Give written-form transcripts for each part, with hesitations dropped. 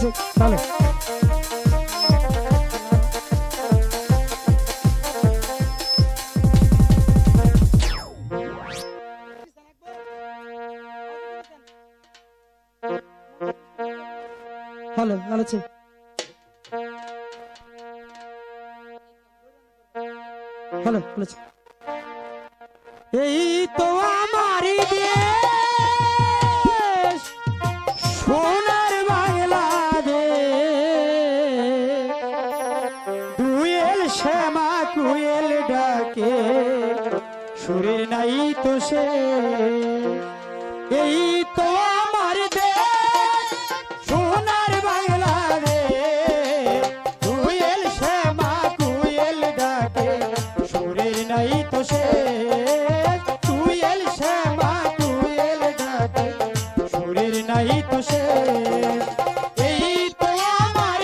Music চলো। Hello আলোচে hello আলোচে এই তো আমারই দেশ সোনার বাংলাদেশ দুয়েল শ্যামা কুয়েল ডাকে সুরের নাই তো সে এই তো আমার দেশ সোনার বাংলাদেশ দুয়েল শ্যামা কুয়েল ডাকে সুরের নাই তো সে নাই তো সে এই তো আমার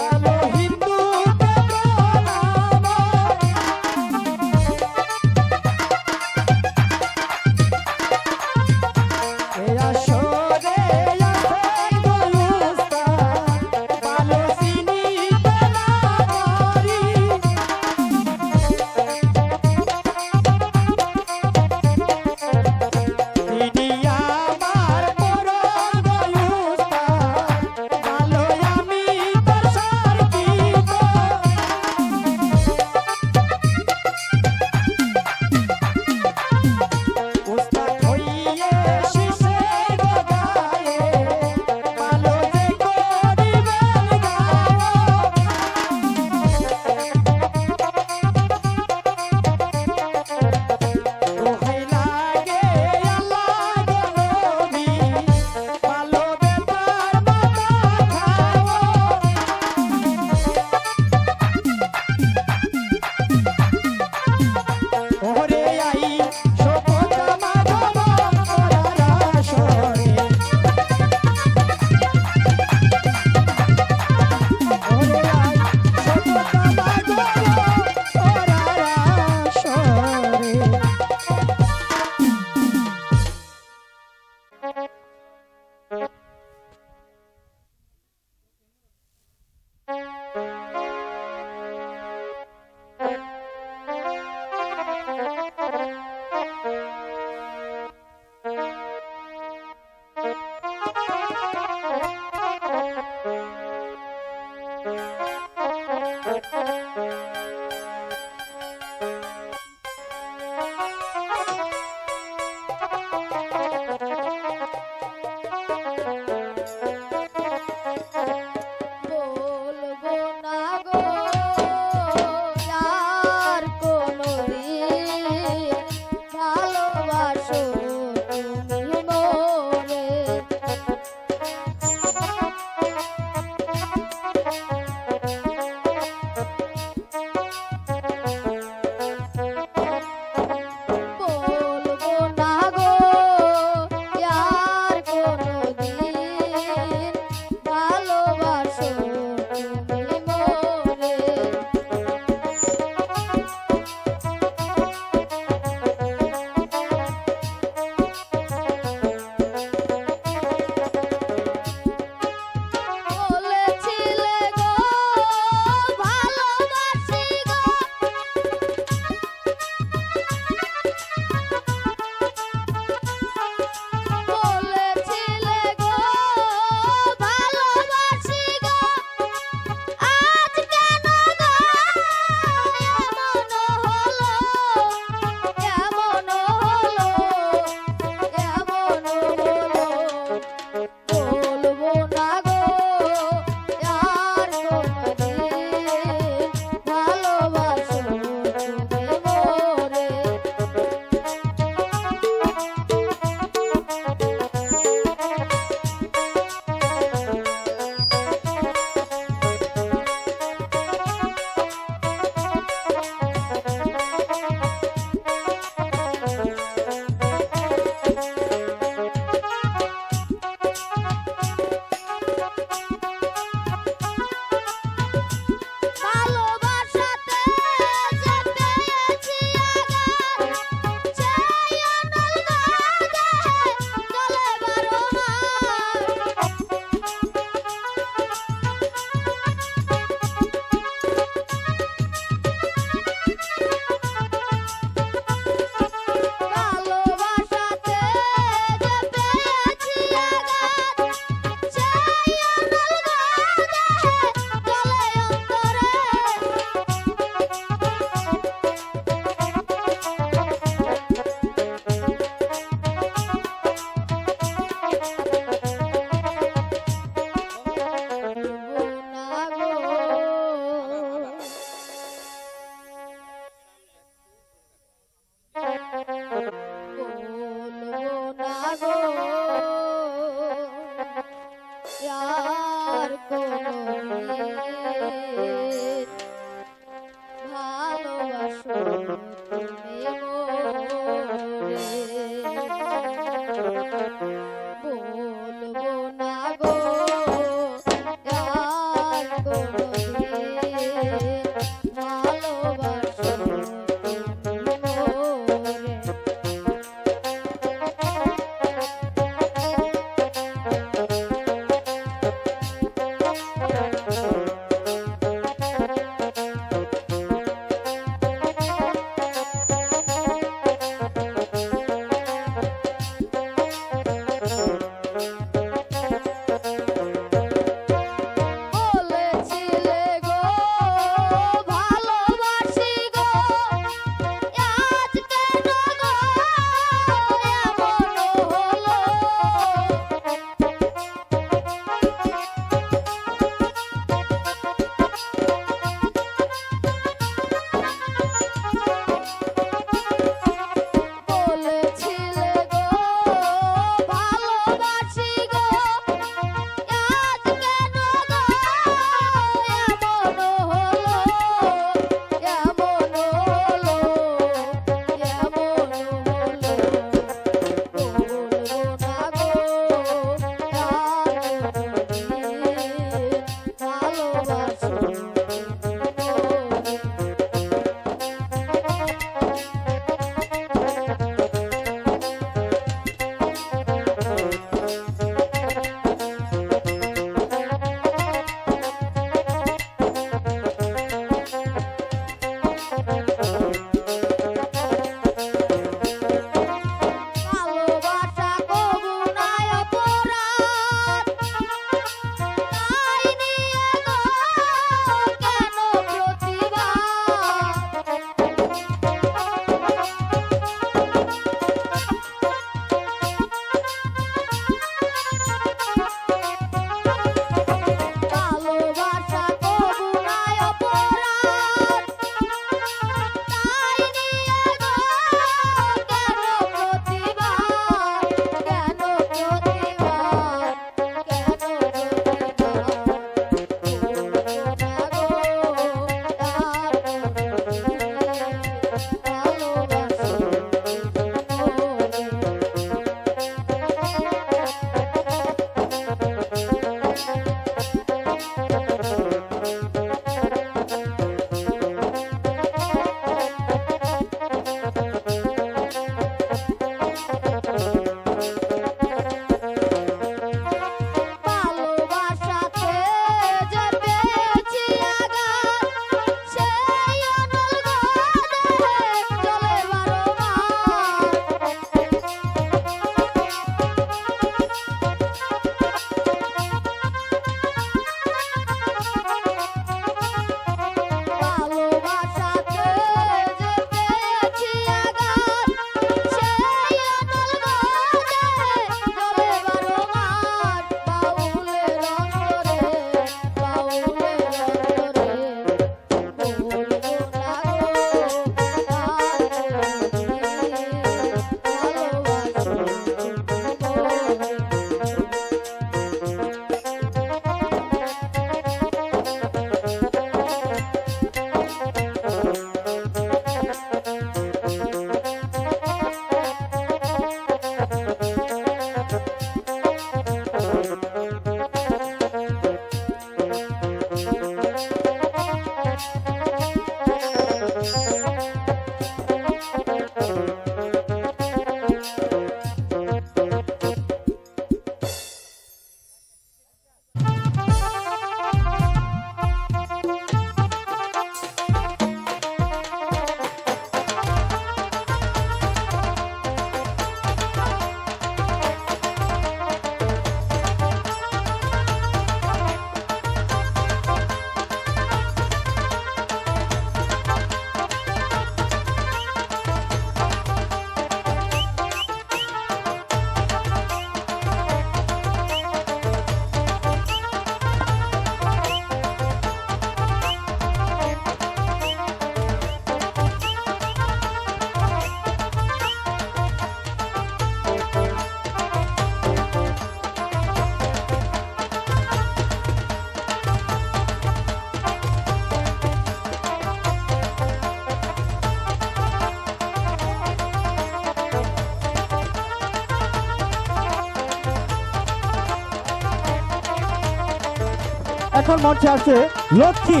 এখন মঞ্চে আছে লক্ষ্মী।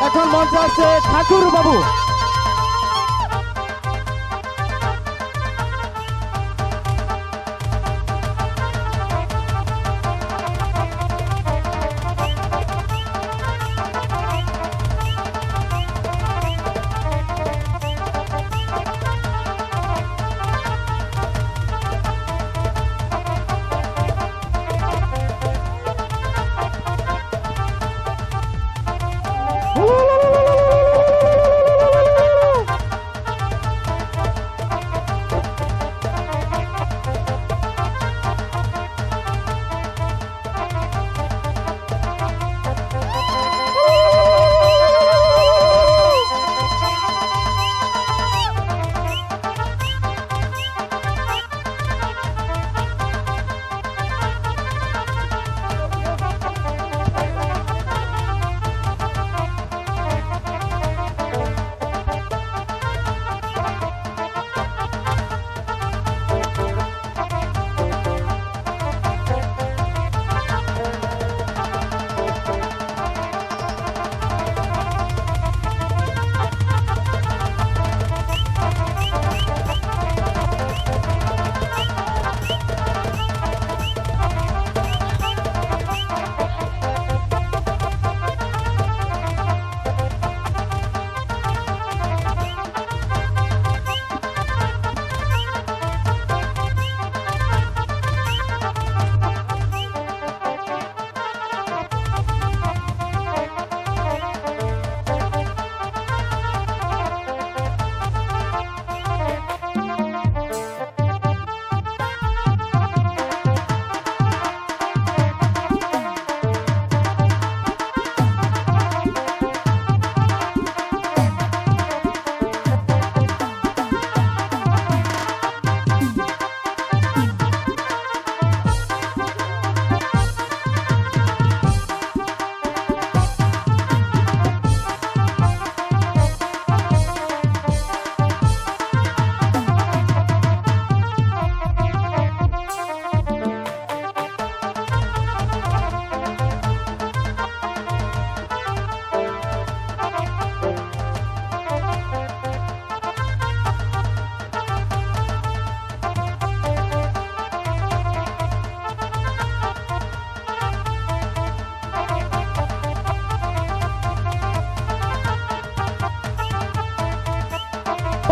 এখন মঞ্চে আছে ঠাকুর বাবু।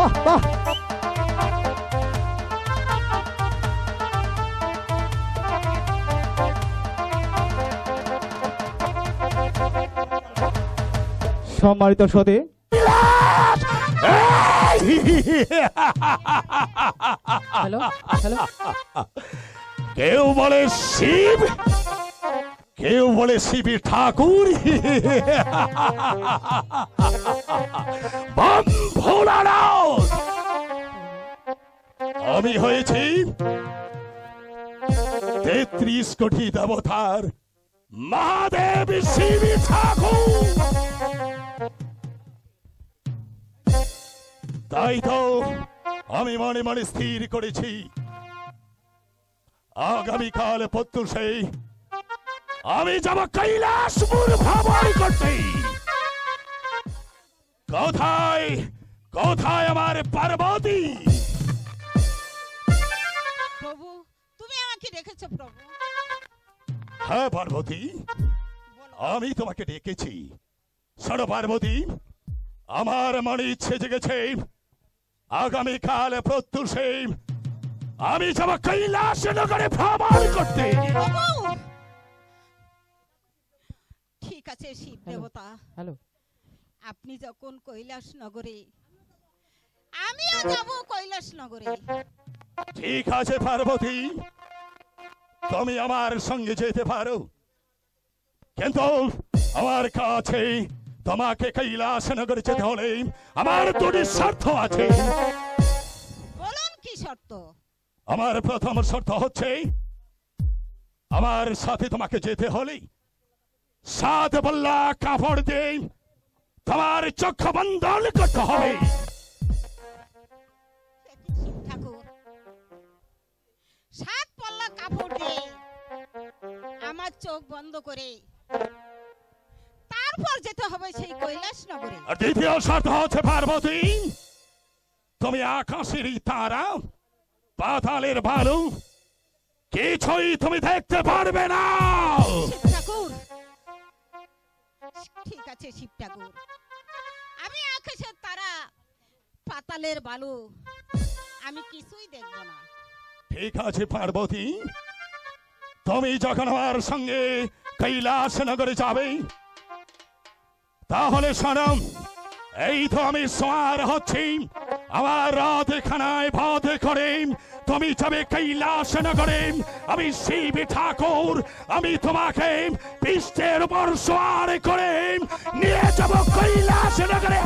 বাহ বাহ। সম্মানিত সদে, হ্যালো হ্যালো, কেউ বলে শিব, কেউ বলে শিবী ঠাকুর, বম ভোলানাথ। আমি হয়েছি ৩৩ কোটি দেবতার মহাদেব শিবী ঠাকুর। তাই তো আমি মনে মনে স্থির করেছি, আগামীকাল প্রত্যুষে আমি যাব কৈলাসপুর ভ্রমণ করতে। কোথায় কোথায় আমার পার্বতী? প্রভু তুমি আমাকে ডেকেছো প্রভু? হ্যাঁ পার্বতী, বলো। আমি তোমাকে ডেকেছি। শোনো পার্বতী, আমার মনে ইচ্ছে জেগেছে, আগামীকাল প্রত্যুষে আমি যাব কৈলাস নগরে ভ্রমণ করতে। প্রভু ঠিক আছে শিব দেবতা, হ্যালো। আপনি যখন কৈলাস নগরে, আমিও যাব কৈলাস নগরে। ঠিক আছে পার্বতী, তুমি আমার সঙ্গে যেতে পারো, কিন্তু আমার কাছে তোমাকে কৈলাস নগরে যেতে হলে আমার দুটি শর্ত আছে। বলুন কি শর্ত? আমার প্রথম শর্ত হচ্ছে, আমার সাথে তোমাকে যেতে হলে 7 পল্লা কাপড় দিয়ে তোমার চক্ষু বন্ধন করতে হবে। শিব ঠাকুর, 7 পল্লা কাপড় দিয়ে আমার চোখ বন্ধ করে তারপর যেতে হবে সেই কৈলাস নগরে। আর দ্বিতীয় শর্ত হচ্ছে পার্বতী, তুমি আকাশের তারা, পাতালের বালু কিছুই তুমি দেখতে পারবে না। শিব ঠাকুর, ঠিক আছে শিব ঠাকুর, আমি আকাশের তারা, পাতালের বালু আমি কিছুই দেখব না। ঠিক আছে পার্বতী, তুমি যখন আমার সঙ্গে কৈলাস নগরে যাবে, তাহলে শোনো, এই তো আমি সোয়ার হচ্ছি, আমার রাত খানায় বাদ করে তুমি যাবে কৈলাস নগরে। আমি শিব ঠাকুর, আমি তোমাকে পৃষ্ঠের উপর সোয়ার করে নিয়ে যাব কৈলাস নগরে।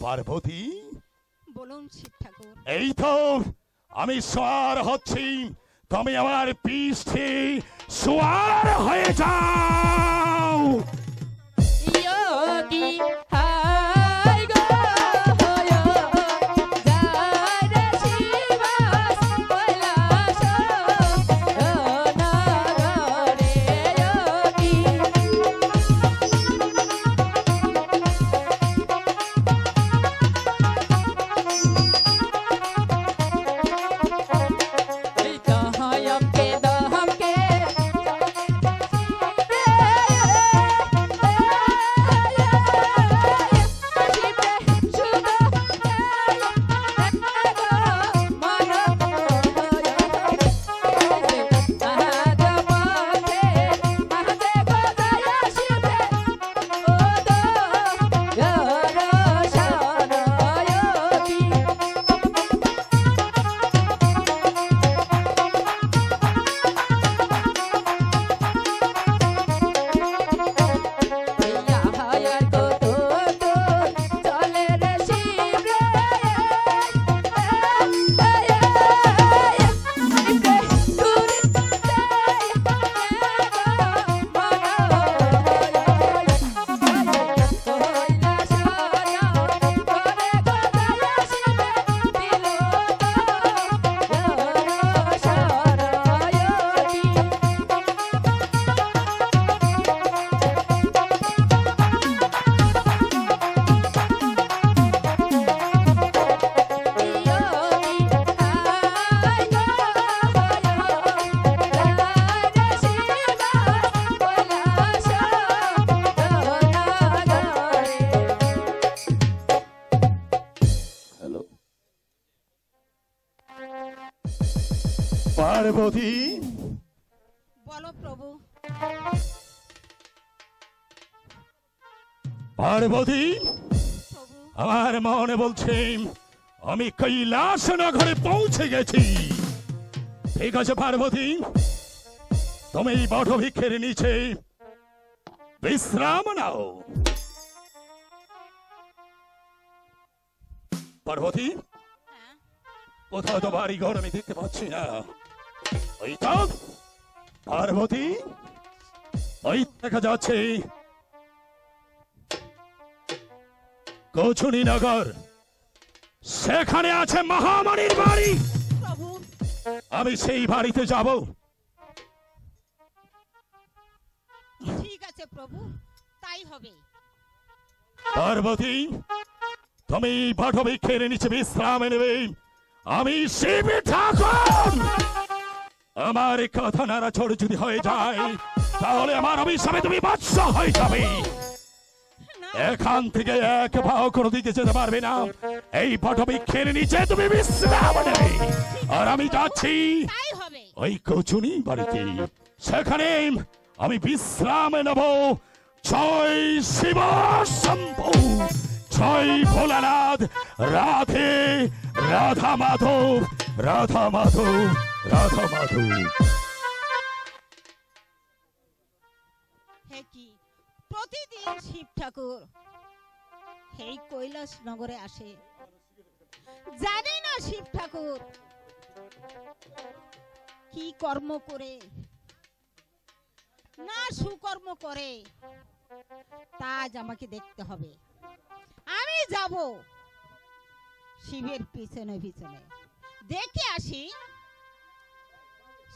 পার্বতী, বলুন শিব ঠাকুর। এই তো আমি সোয়ার হচ্ছি, তুমি আমার পৃষ্ঠে সোয়ার হয়ে যাও। योगी हाय गो होयो जय रे शिवास कैलास नगरे योगी दहम के পার্বতী, বলো প্রভু। পার্বতী, প্রভু আমার মনে বলছে আমি কৈলাস নগরে পৌঁছে গেছি। ঠিক আছে পার্বতী, তুমি এই বটবৃক্ষের নিচে বিশ্রাম নাও। পার্বতী, হ্যাঁ, কোথাও তো বাড়ি ঘর আমি দেখতে পাচ্ছি না। ওই তো পার্বতী, ওই দেখা যাচ্ছে কচুনি নগর, সেখানে আছে মহামারীর বাড়ি। প্রভু আমি সেই বাড়িতে যাব। ঠিক আছে প্রভু, তাই হবে। পার্বতী, তুমি বটবৃক্ষের নিচে বিশ্রাম নেবে। আমি শিব ঠাকুর। আমার কথা নাড়াচড় যদি হয়ে যায় তাহলে আমার অভিশাপে তুমি বাদশ হয়ে যাবে। না এখান থেকে এক পাও কোনো দিকে যেতে পারবে না। এই বটবৃক্ষের নিচে তুমি বিশ্রাম নেবে। আর আমি যাচ্ছি তাই হবে। ওই কচুনি বাড়িতে, সেখানে আমি বিশ্রাম নেব। জয় শিব শম্ভু, জয় ভোলানাথ, রাধে রাধা মাধব, রাধা মাধব, রাধা মাধব। হে কি প্রতিদিন শিব ঠাকুর এই কৈলাস নগরে আসে? জানি না শিব ঠাকুর কি কর্ম করে, না সুকর্ম করে, তা আজ আমাকে দেখতে হবে। আমি যাব শিবের পিছনে পিছনে, দেখে আসি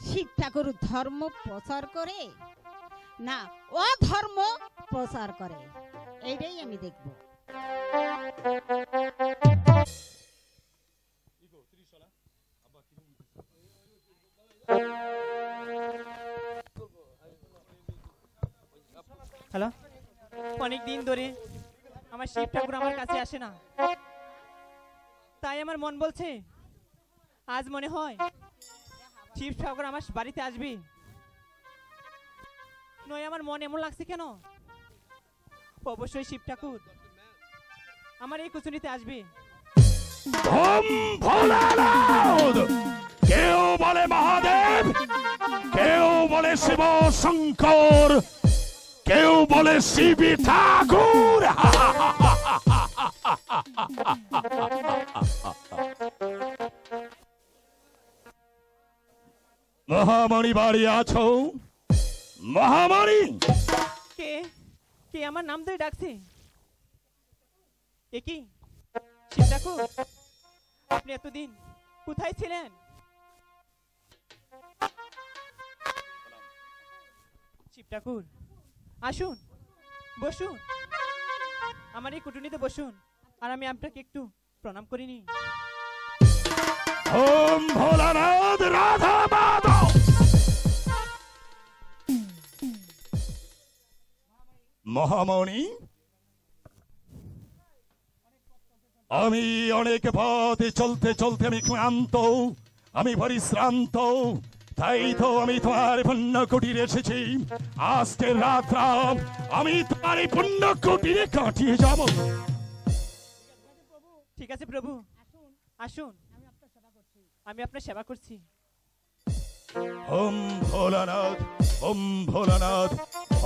শিব ঠাকুর ধর্ম প্রচার করে না অধর্ম প্রচার করে। এইটাই আমি দেখব। হ্যালো, অনেক দিন ধরে আমার শিব ঠাকুর আমার কাছে আসে না, তাই আমার মন বলছে আজ মনে হয় শিব ঠাকুর আমার বাড়িতে আসবে। নয় আমার মন এমন লাগছে কেন, অবশ্যই শিব ঠাকুর আমার এই কুচুনিতে আসবে। ওম ভোলানাথ। কেউ বলে মহাদেব, কেউ বলে শিব শঙ্কর, কেউ বলে শিব ঠাকুর। মহামণি বাড়ি আছো? মহামণি, কে কে আমার নাম ধরে ডাকছে? এ কি শিব ঠাকুর, আপনি এতদিন কোথায় ছিলেন? শিব ঠাকুর আসুন, বসুন, আমার এই কুটুনিতে বসুন, আর আমি আপনাকে একটু প্রণাম করিনি। ওম ভোলানাথ, রাধা মাধব। মহামণি, আমি অনেক পথে চলতে চলতে আমি ক্লান্ত, আমি পরিশ্রান্ত, তাই তো আমি তোমার পুণ্য কুটিরে এসেছি। আজকের রাতটা আমি তোমার এই পুণ্য কুটিরে কাটিয়ে যাব। ঠিক আছে প্রভু, আসুন, আমি আপনার সেবা করছি। ওম ভোলানাথ, ওম ভোলানাথ,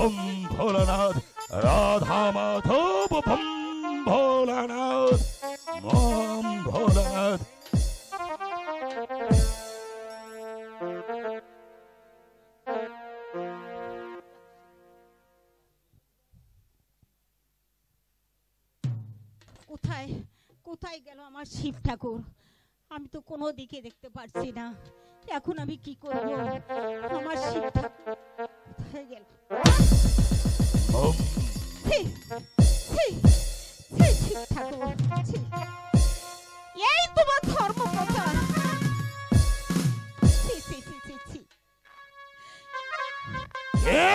ওম ভোলানাথ, রাধা মাধব, ওম ভোলানাথ, ওম ভোলানাথ। কোথায় কোথায় গেল আমার শিব ঠাকুর? আমি তো কোনো দিকে দেখতে পাচ্ছি না। এখন আমি কি করব? আমার শিব ঠাকুর কোথায় গেল? ওম ছি, ছি, ছি, শিব ঠাকুর, ছি। এই তোমার ধর্ম প্রচার। ছি, ছি, ছি, ছি, ছি। কে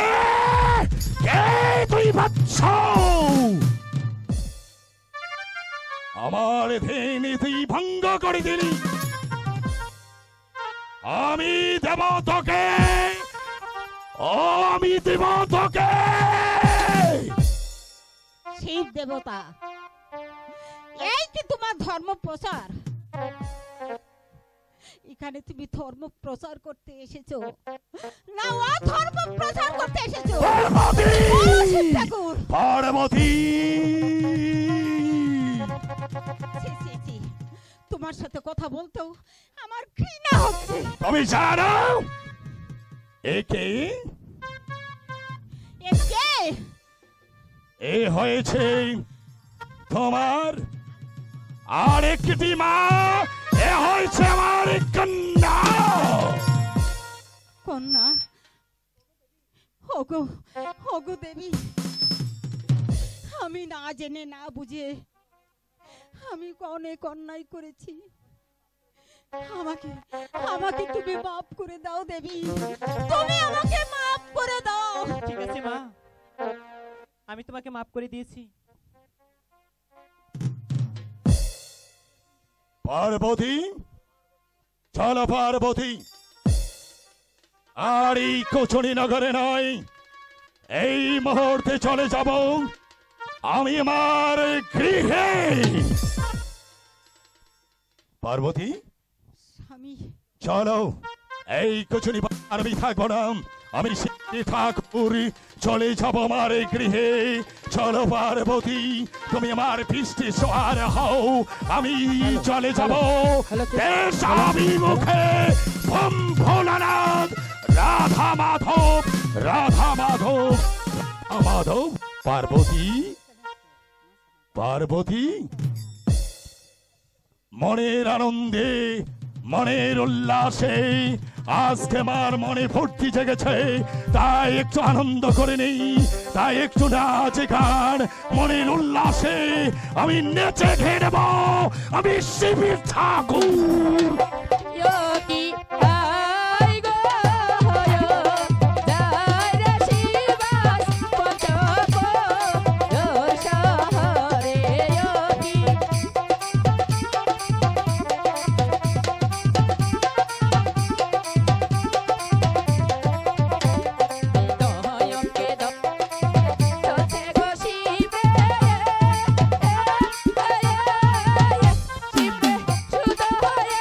কে তুই বাচ্চ? আমার ধ্যান তুই ভঙ্গ করে দিলি। আমি দেব তোকে, আমি দেব তোকে। শিব দেবতা, এই কি তোমার ধর্ম প্রচার? এখানে তুমি ধর্ম প্রচার করতে এসেছো না অধর্ম প্রচার করতে এসেছো? পার্বতী! বলো শিব ঠাকুর। পার্বতী! ছি, ছি, ছি। তোমার সাথে কথা বলতেও আমার ঘৃণা হচ্ছে। তুমি জানো একে? একে এ হয়েছে তোমার আরেকটি মা, এ হয়েছে আমার কন্যা। কন্যা? ওগো, ওগো দেবী, আমি না জেনে না বুঝে আমি অনেক অন্যায় করেছি। আমাকে আমাকে তুমি মাফ করে দাও দেবী, তুমি আমাকে মাফ করে দাও। ঠিক আছে মা, আমি তোমাকে মাফ করে দিয়েছি। পার্বতী, চলো পার্বতী, আর এই কোচনি নগরে নয়, এই মুহূর্তে চলে যাব আমি আমার গৃহে। পার্বতী, স্বামী, চলো, এই কোচনি আমি থাকবো না, আমি শিব ঠাকুর চলে যাব আমার গৃহে। চলো পার্বতী, তুমি আমার পৃষ্ঠে সোহার হও, আমি চলে যাব দেশাভিমুখে। ভম ভোলানাথ, রাধা মাধব, রাধা মাধব, রাধা মাধব। পার্বতী, পার্বতী, মনের আনন্দে, মনের উল্লাসে আজকে আমার মনে ফুর্তি জেগেছে, তাই একটু আনন্দ করে নেই, তাই একটু নাচ গান মনের উল্লাসে আমি নেচে খেয়ে নেব, আমি শিবের ঠাকুর। योगी हाय गो होयो जय रे शिवास पचको शहरे योगी दोहयों के दो चलते गो शिवे शिवे शुद्ध होए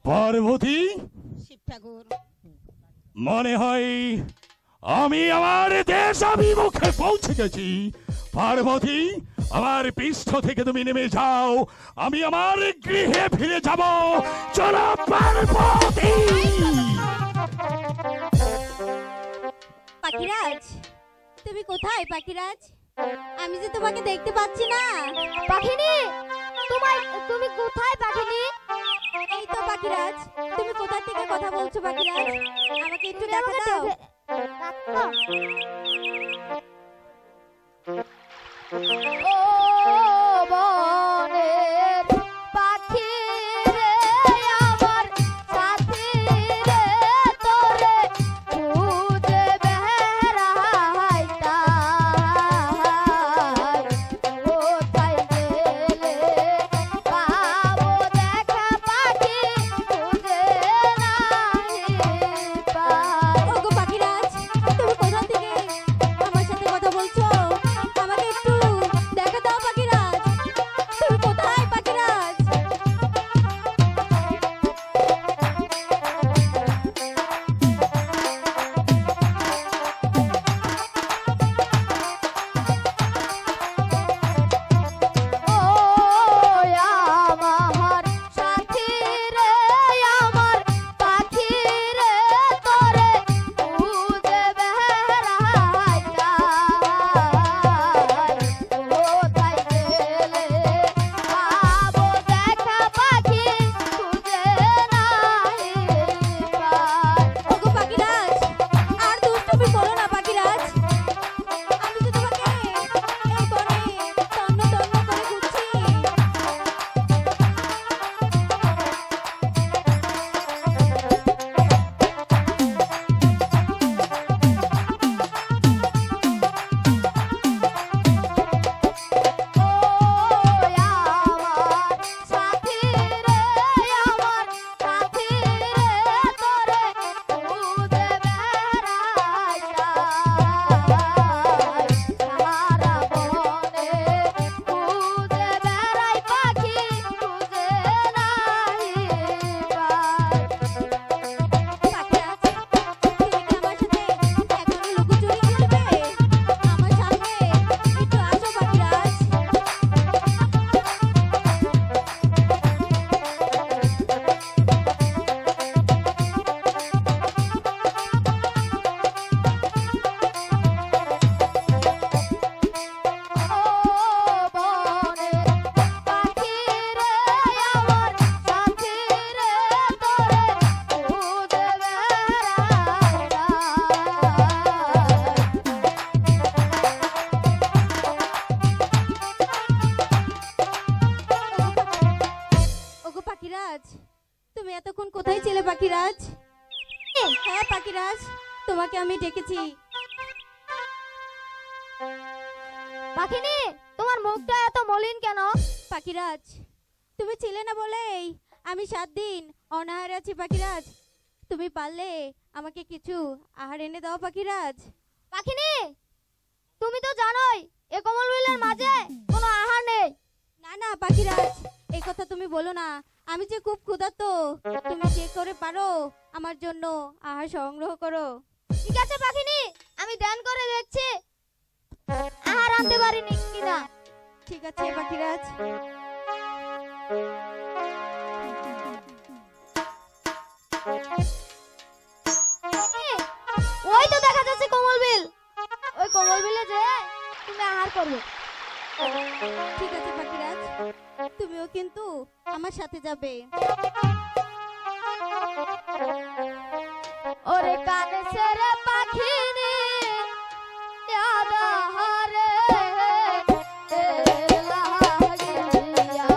পার্বতী, শিব ঠাকুর, মনে হয় আমি আমার দেশাভিমুখে পৌঁছে গেছি। পার্বতী, আমার পৃষ্ঠ থেকে তুমি নেমে যাও, আমি আমার গৃহে ফিরে যাব। চলো পার্বতী। পাখিরাজ, তুমি কোথায় পাখিরাজ? আমি যে তোমাকে দেখতে পাচ্ছি না। পাখিনি, তুমি কোথায় পাখিনি? এই তো পাখিরাজ, তুমি কোথা থেকে কথা বলছো পাখিরাজ? আমাকে একটু দেখা দাও। ও বনের পাখি রে আমার সাথী রে, তোরে খুঁজে বেড়াইতাম, কোথায় গেলে পাবো দেখা পাখি, খুঁজে পাখিরাজ, হ্যাঁ পাখিরাজ, তোমাকে আমি ডেকেছি। পাখিনি, তোমার মুখটা এত মলিন কেন? পাখিরাজ, তুমি ছিলে না বলেই আমি 7 দিন অনাহারে আছি পাখিরাজ। তুমি পারলে আমাকে কিছু আহার এনে দাও পাখিরাজ। পাখিনি, তুমি তো জানোই এ কমল বিলের মাঝে কোনো আহার নেই। না না পাখিরাজ, এই কথা তুমি বলো না। আমি যে খুব ক্ষুধার্ত, তুমি যে করে পারো আমার জন্য আহার সংগ্রহ করো। ঠিক আছে পাখিনি, আমি ধ্যান করে দেখছি আহার আনতে পারিনি কিনা। ঠিক আছে পাখিরাজ। ওই তো দেখা যাচ্ছে কমল বিল, ওই কমল বিলে যে তুমি আহার করবে। ঠিক আছে পাখিরাজ, তুমিও কিন্তু আমার সাথে যাবে। ওরে কানে সেরে পাখিনি আধারে লাগিয়া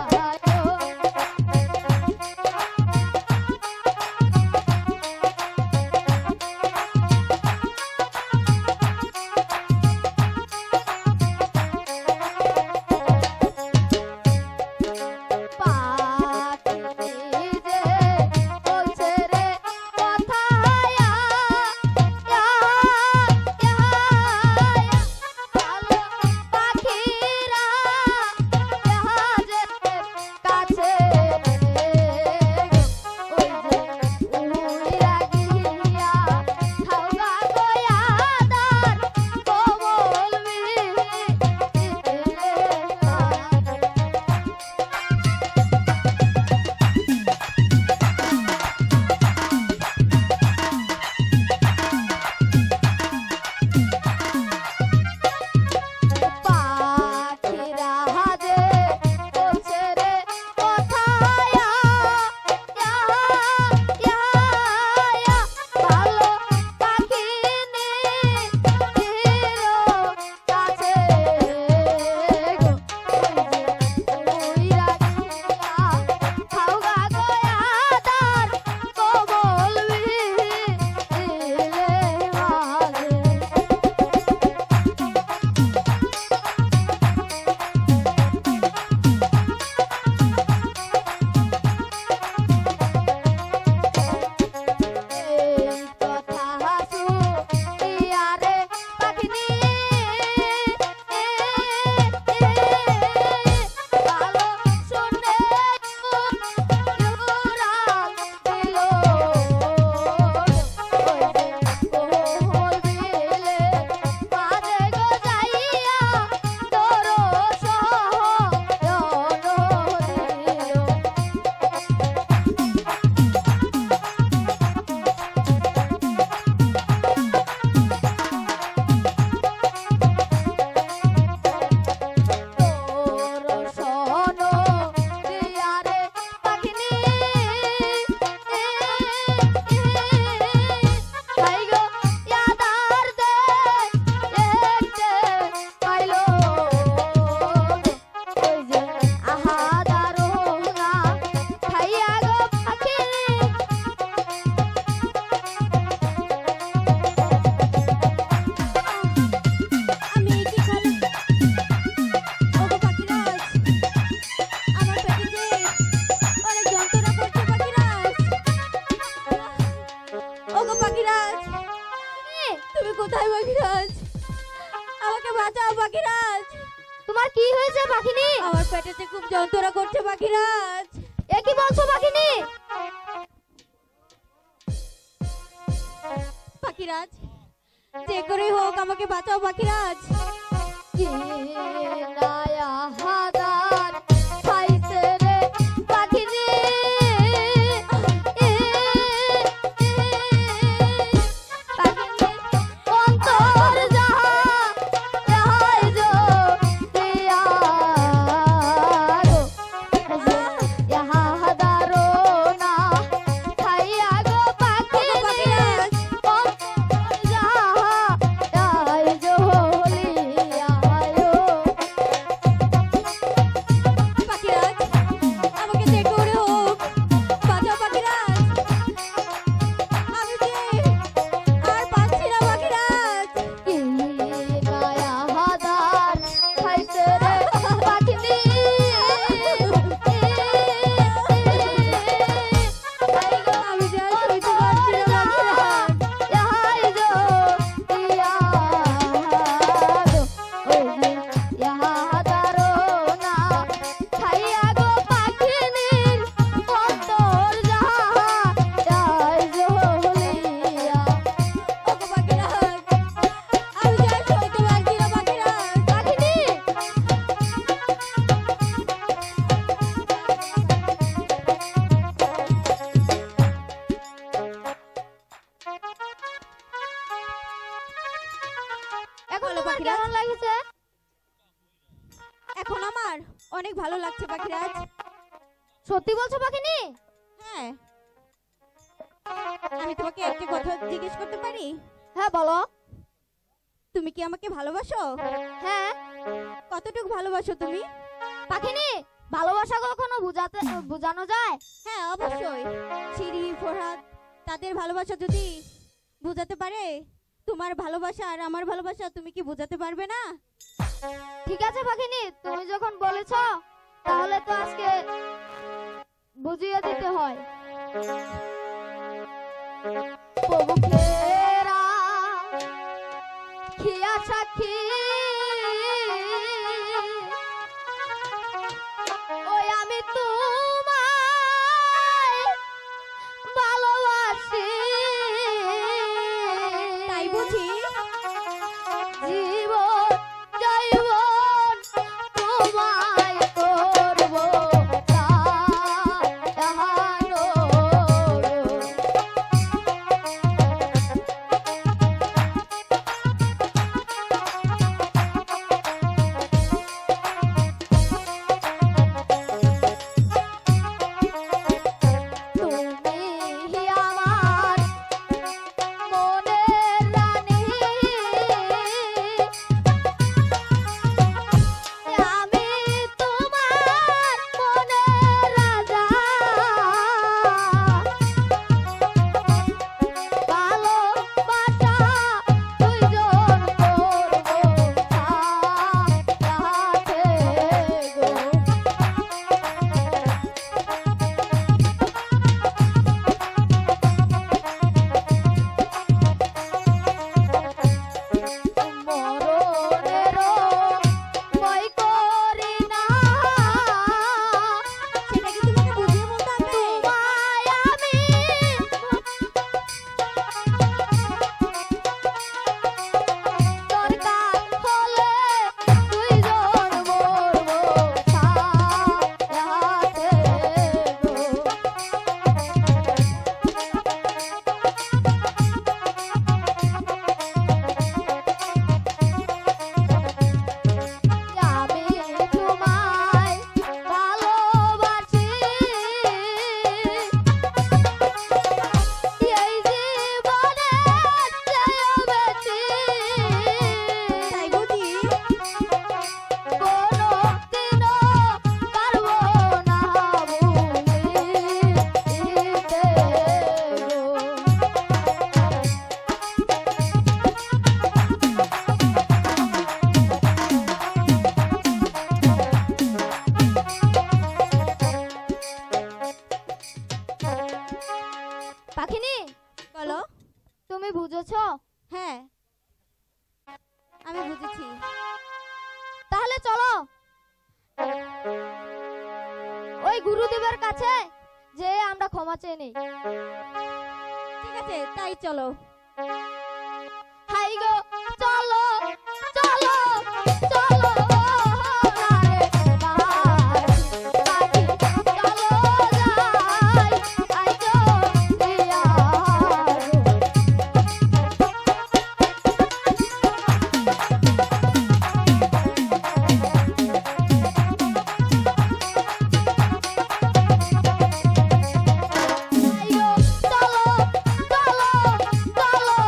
কোথায় পাখিরাজ? আমাকে বাঁচাও পাখিরাজ। তোমার কি হয়েছে পাখিনি? আমার পেটেতে খুব যন্ত্রণা করছে পাখিরাজ। এ কি বলছো পাখিনি? পাখিরাজ, যে করে হোক আমাকে বাঁচাও পাখিরাজ। কি নায়া হাদার খাইছে রে পাখিনি। আমার অনেক ভালো লাগছে পাখিরাজ। সত্যি বলছো পাখিনি? হ্যাঁ। আমি তোমাকে একটা কথা জিজ্ঞেস করতে পারি? হ্যাঁ বলো। তুমি কি আমাকে ভালোবাসো? হ্যাঁ। কতটুকু ভালোবাসো তুমি? পাখিনি, ভালোবাসা কখনো বোঝানো যায়? হ্যাঁ অবশ্যই। শিরি ফরহাদ তাদের ভালোবাসা যদি বোঝাতে পারে, তোমার ভালোবাসা আর আমার ভালোবাসা তুমি কি বোঝাতে পারবে না? ঠিক আছে পাখিনি, তুমি যখন বলেছো তাহলে তো আজকে বুঝিয়ে দিতে হয়। প্রভুকেরা খিয়া সাক্ষী ওই আমি তোমায় ভালোবাসি। তাই বুঝি? জীবন জৈবন তোমায় করব তাহানো। তুমি আমার মনের রানী, আমি তোমার মনের রাজা। ভালোবাসা দুইজন করব সাথে গো। মরণেরও ভয় করি না। সেটা কি তুমি বুঝিয়ে বলতে পারবে? তোমায় আমি দরকার হলে দুইজন মরব সাথে গো। আমি তোমায় ভালোবাসি, এই জীবনে চেয়েও বেশি। তাই বুঝি? কোনোদিনও পারবো না ভুলিতে গো। পাখিনি বলো, তুমি বুঝেছো? হ্যাঁ আমি বুঝেছি। তাহলে চলো ওই গুরুদেবের কাছে যে আমরা ক্ষমা চেয়ে নেই। ঠিক আছে তাই চলো। হাই গো চলো চলো চলো রে পাখি চলো যাই আইজো দিয়া আইগো চলো চলো চলো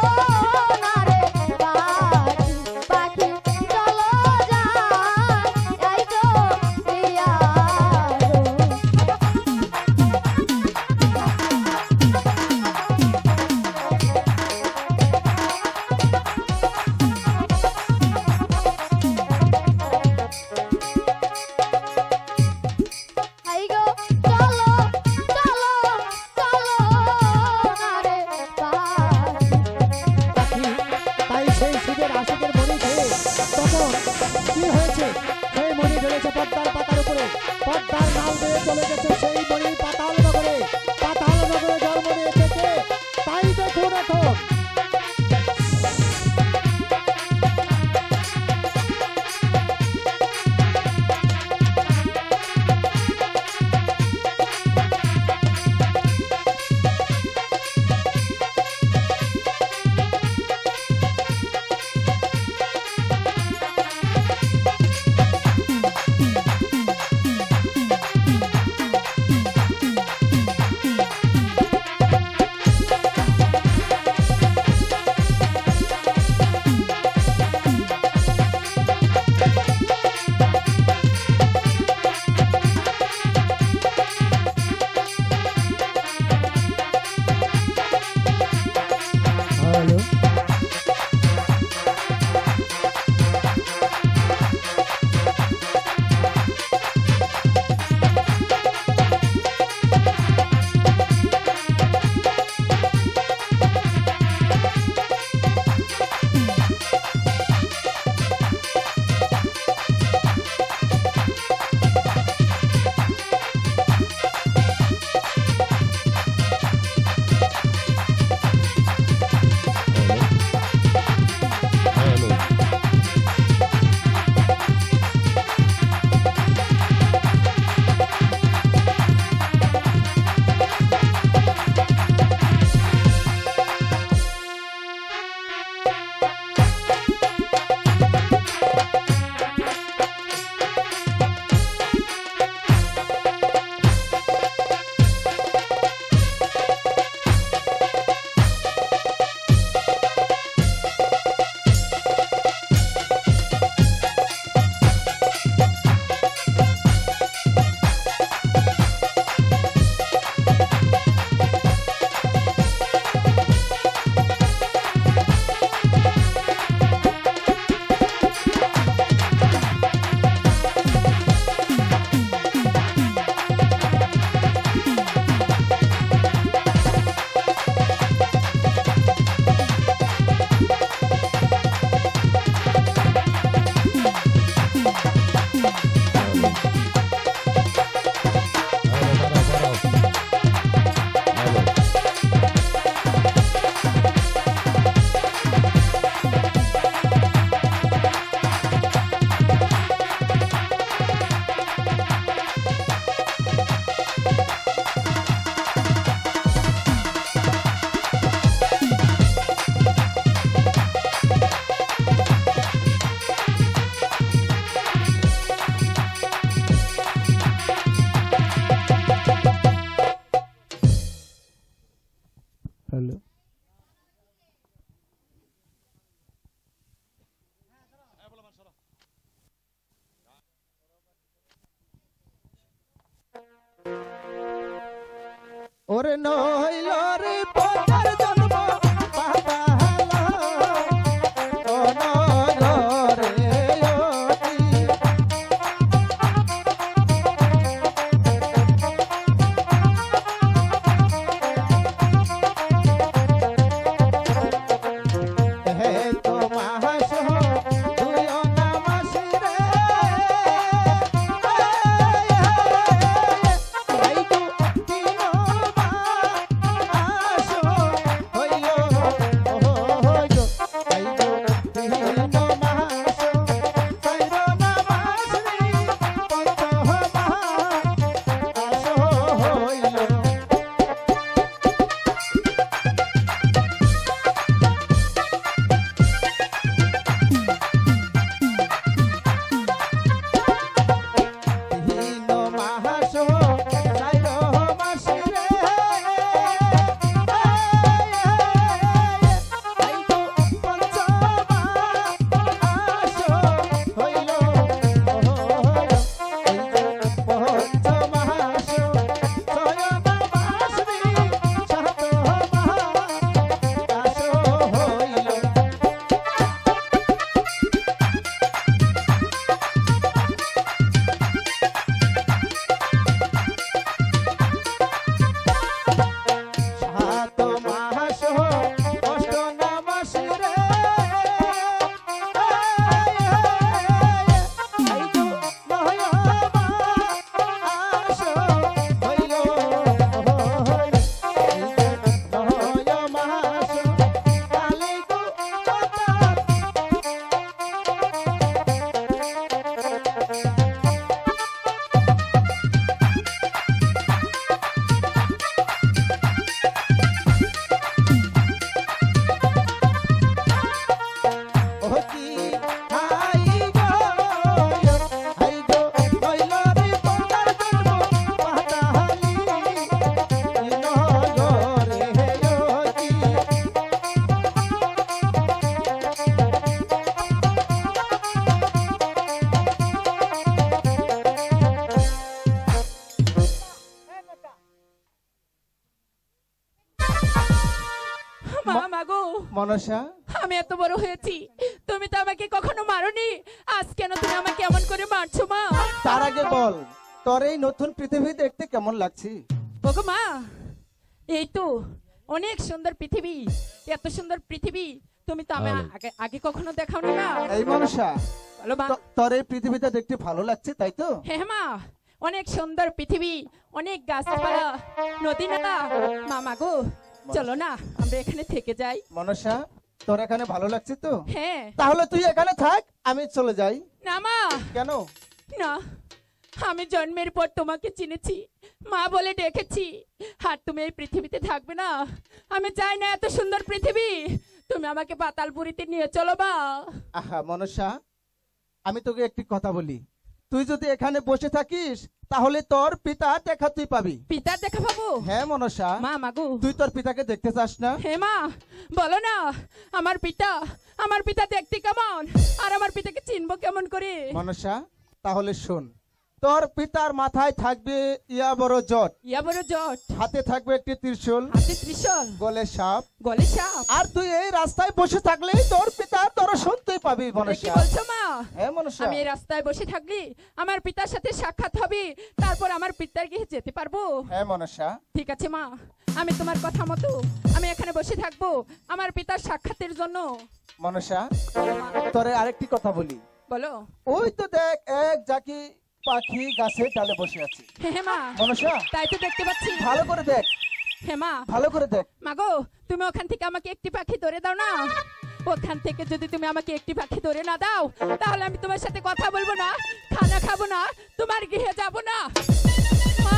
হ্যালো ওরে নইল রে পতার জন্ম বাবা ও নইল রে অতি হে তো মাস দুই নামাস রে এই তো তিন মাস হইল হইল এই তো তিন মাস চাইর নামাস রে পঞ্চ মাস হইল তিন মাস চাইর মাস রে এই তো পঞ্চ মাস হইল এই তো পঞ্চ মাস ছয় মাস রে সাত মাস হইল সাত মাস অষ্ট নামাস রে এই তো নয় মাস হইল নয় মাস কালে গো অতি হাই গো হাই গো নইল রে পতার জন্ম পাতালি নইল রে অতি মা মাগো মনসা আমি এত বড় হয়েছি তুমি তো আমাকে কখনো মারোনি আজ কেন তুমি আমাকে এমন করে মারছো মা তার আগে বল তোর এই নতুন পৃথিবী দেখতে কেমন লাগছে ওগো মা এই তো অনেক সুন্দর পৃথিবী এত সুন্দর পৃথিবী তুমি তো আমি আগে কখনো দেখাওনি না এই মনসা বলো মা তোর এই পৃথিবীটা দেখতে ভালো লাগছে তাই তো হ্যাঁ মা অনেক সুন্দর পৃথিবী অনেক গাছপালা নদী নালা মা মাগো চলো না আমরা এখানে থেকে যাই মনসা তোর এখানে ভালো লাগছে তো হ্যাঁ তাহলে তুই এখানে থাক আমি চলে যাই না মা কেন না আমি জন্মের পর তোমাকে চিনেছি মা বলে ডেকেছি আর তুমি এই পৃথিবীতে থাকবে না আমি চাই না এত সুন্দর পৃথিবী তুমি আমাকে পাতালপুরীতে নিয়ে চলো মা আহা মনসা আমি তোকে একটি কথা বলি তুই যদি এখানে বসে থাকিস তাহলে তোর পিতা দেখা তুই পাবি পিতার দেখা পাবো হ্যাঁ মনসা মা মাগো তুই তোর পিতাকে দেখতে চাস না হে মা বলো না আমার পিতা দেখতে কেমন আর আমার পিতাকে চিনবো কেমন করে মনসা তাহলে শোন তোর পিতার মাথায় থাকবে ইয়া বড় জট হাতে থাকবে একটি ত্রিশূল হাতে ত্রিশূল গলে সাপ গলে সাপ আর তুই এই রাস্তায় বসে থাকলেই তোর পিতার দর্শন তুই পাবি কি মনসা বলছো মা হ্যাঁ মনসা আমি এই রাস্তায় বসে থাকলে আমার পিতার সাথে সাক্ষাৎ হবে তারপর আমার পিতার গৃহে যেতে পারবো হ্যাঁ মনসা ঠিক আছে মা আমি তোমার কথা মতো আমি এখানে বসে থাকবো আমার পিতার সাক্ষাতের জন্য মনসা তোরে আরেকটি কথা বলি বলো ওই তো দেখ এক জাকি পাখি গাছের ডালে বসে আছে। হ্যাঁ মা, মনসা তাই তো দেখতে পাচ্ছি। ভালো করে দেখ, হ্যাঁ মা, ভালো করে দেখ। মাগো তুমি ওখান থেকে আমাকে একটি পাখি ধরে দাও না। ওখান থেকে যদি তুমি আমাকে একটি পাখি ধরে না দাও, তাহলে আমি তোমার সাথে কথা বলবো না, খানা খাবো না, তোমার গৃহে যাব না। মা!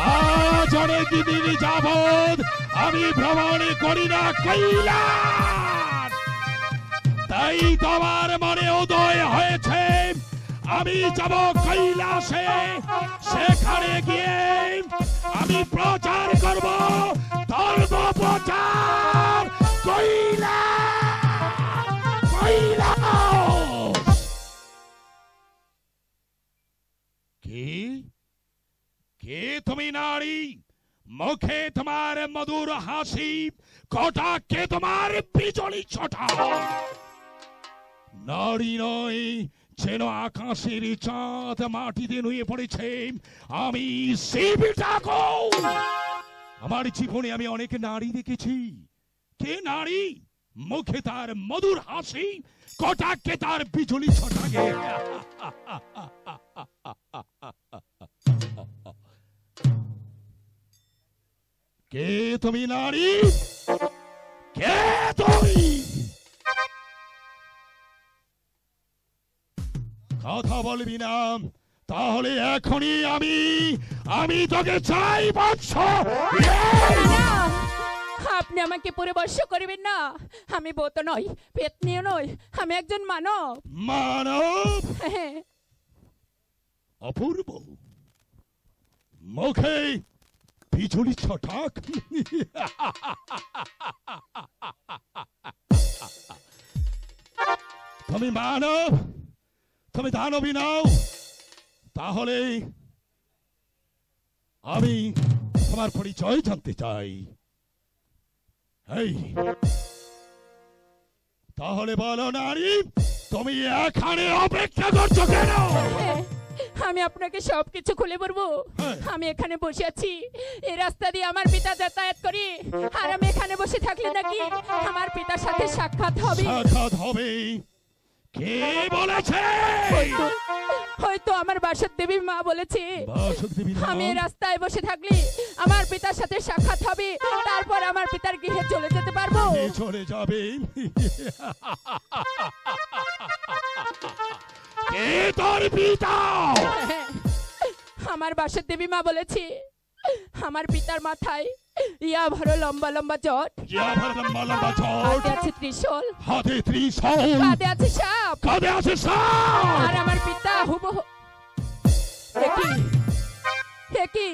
আজ অনেক দিন যাবৎ আমি ভ্রমণ করি না কৈলাস, তাই তোমার মনে উদয় হয়েছে আমি যাব কৈলাসে। সেখানে গিয়ে আমি প্রচার করব ধর্ম প্রচার। কৈলাস, কৈলাস। কি কে তুমি নারী? মুখে তোমার মধুর হাসি, কটাক্ষে তোমার বিজলি ছটা। নারী নয়, যেন আকাশের চাঁদ মাটিতে নুয়ে পড়েছে। আমি শিব ঠাকুর। আমার জীবনে আমি অনেক নারী দেখেছি। কে নারী? মুখে তার মধুর হাসি, কটাক্ষে তার বিজলি ছটাকে। কে তুমি নারী? কে তুমি? কথা বলবি না, তাহলে এখনই আমি তোকে চাই বৎস। না, আপনি আমাকে পরিবর্ষ করবেন না। আমি বউতো নই, পেতনিও নই, আমি একজন মানব। মানব? হ্যাঁ। অপূর্ব। মুখে বিজলি ছটাক। তুমি মানব, তুমি দানবী নাও, তাহলে আমি তোমার পরিচয় জানতে চাই। এই তাহলে বলো নারী, তুমি এখানে অপেক্ষা করছো কেন? হ্যাঁ, আমি আপনাকে সবকিছু খুলে বলবো। হ্যাঁ। আমি এখানে বসে আছি, এই রাস্তা দিয়ে আমার পিতা যাতায়াত করি, আর আমি এখানে বসে থাকলে নাকি আমার পিতার সাথে সাক্ষাৎ হবে। সাক্ষাৎ হবে? কে বলেছে? হয়তো আমার বাসর দেবী মা বলেছে। বাসুদেবী মা? আমি এই রাস্তায় বসে থাকলে আমার পিতার সাথে সাক্ষাৎ হবে, তারপর আমার পিতার গৃহে চলে যেতে পারবো। কে চলে যাবে? কে তোর পিতা? আমার বাসর দেবী মা বলেছে আমার পিতার মাথায় ইয়া ভরো লম্বা লম্বা জট, হাতে আছে ত্রিশূল, হাতে ত্রিশূল, কাঁধে আছে সাপ, কাঁধে আছে সাপ। আর আমার পিতা হুবহু একই।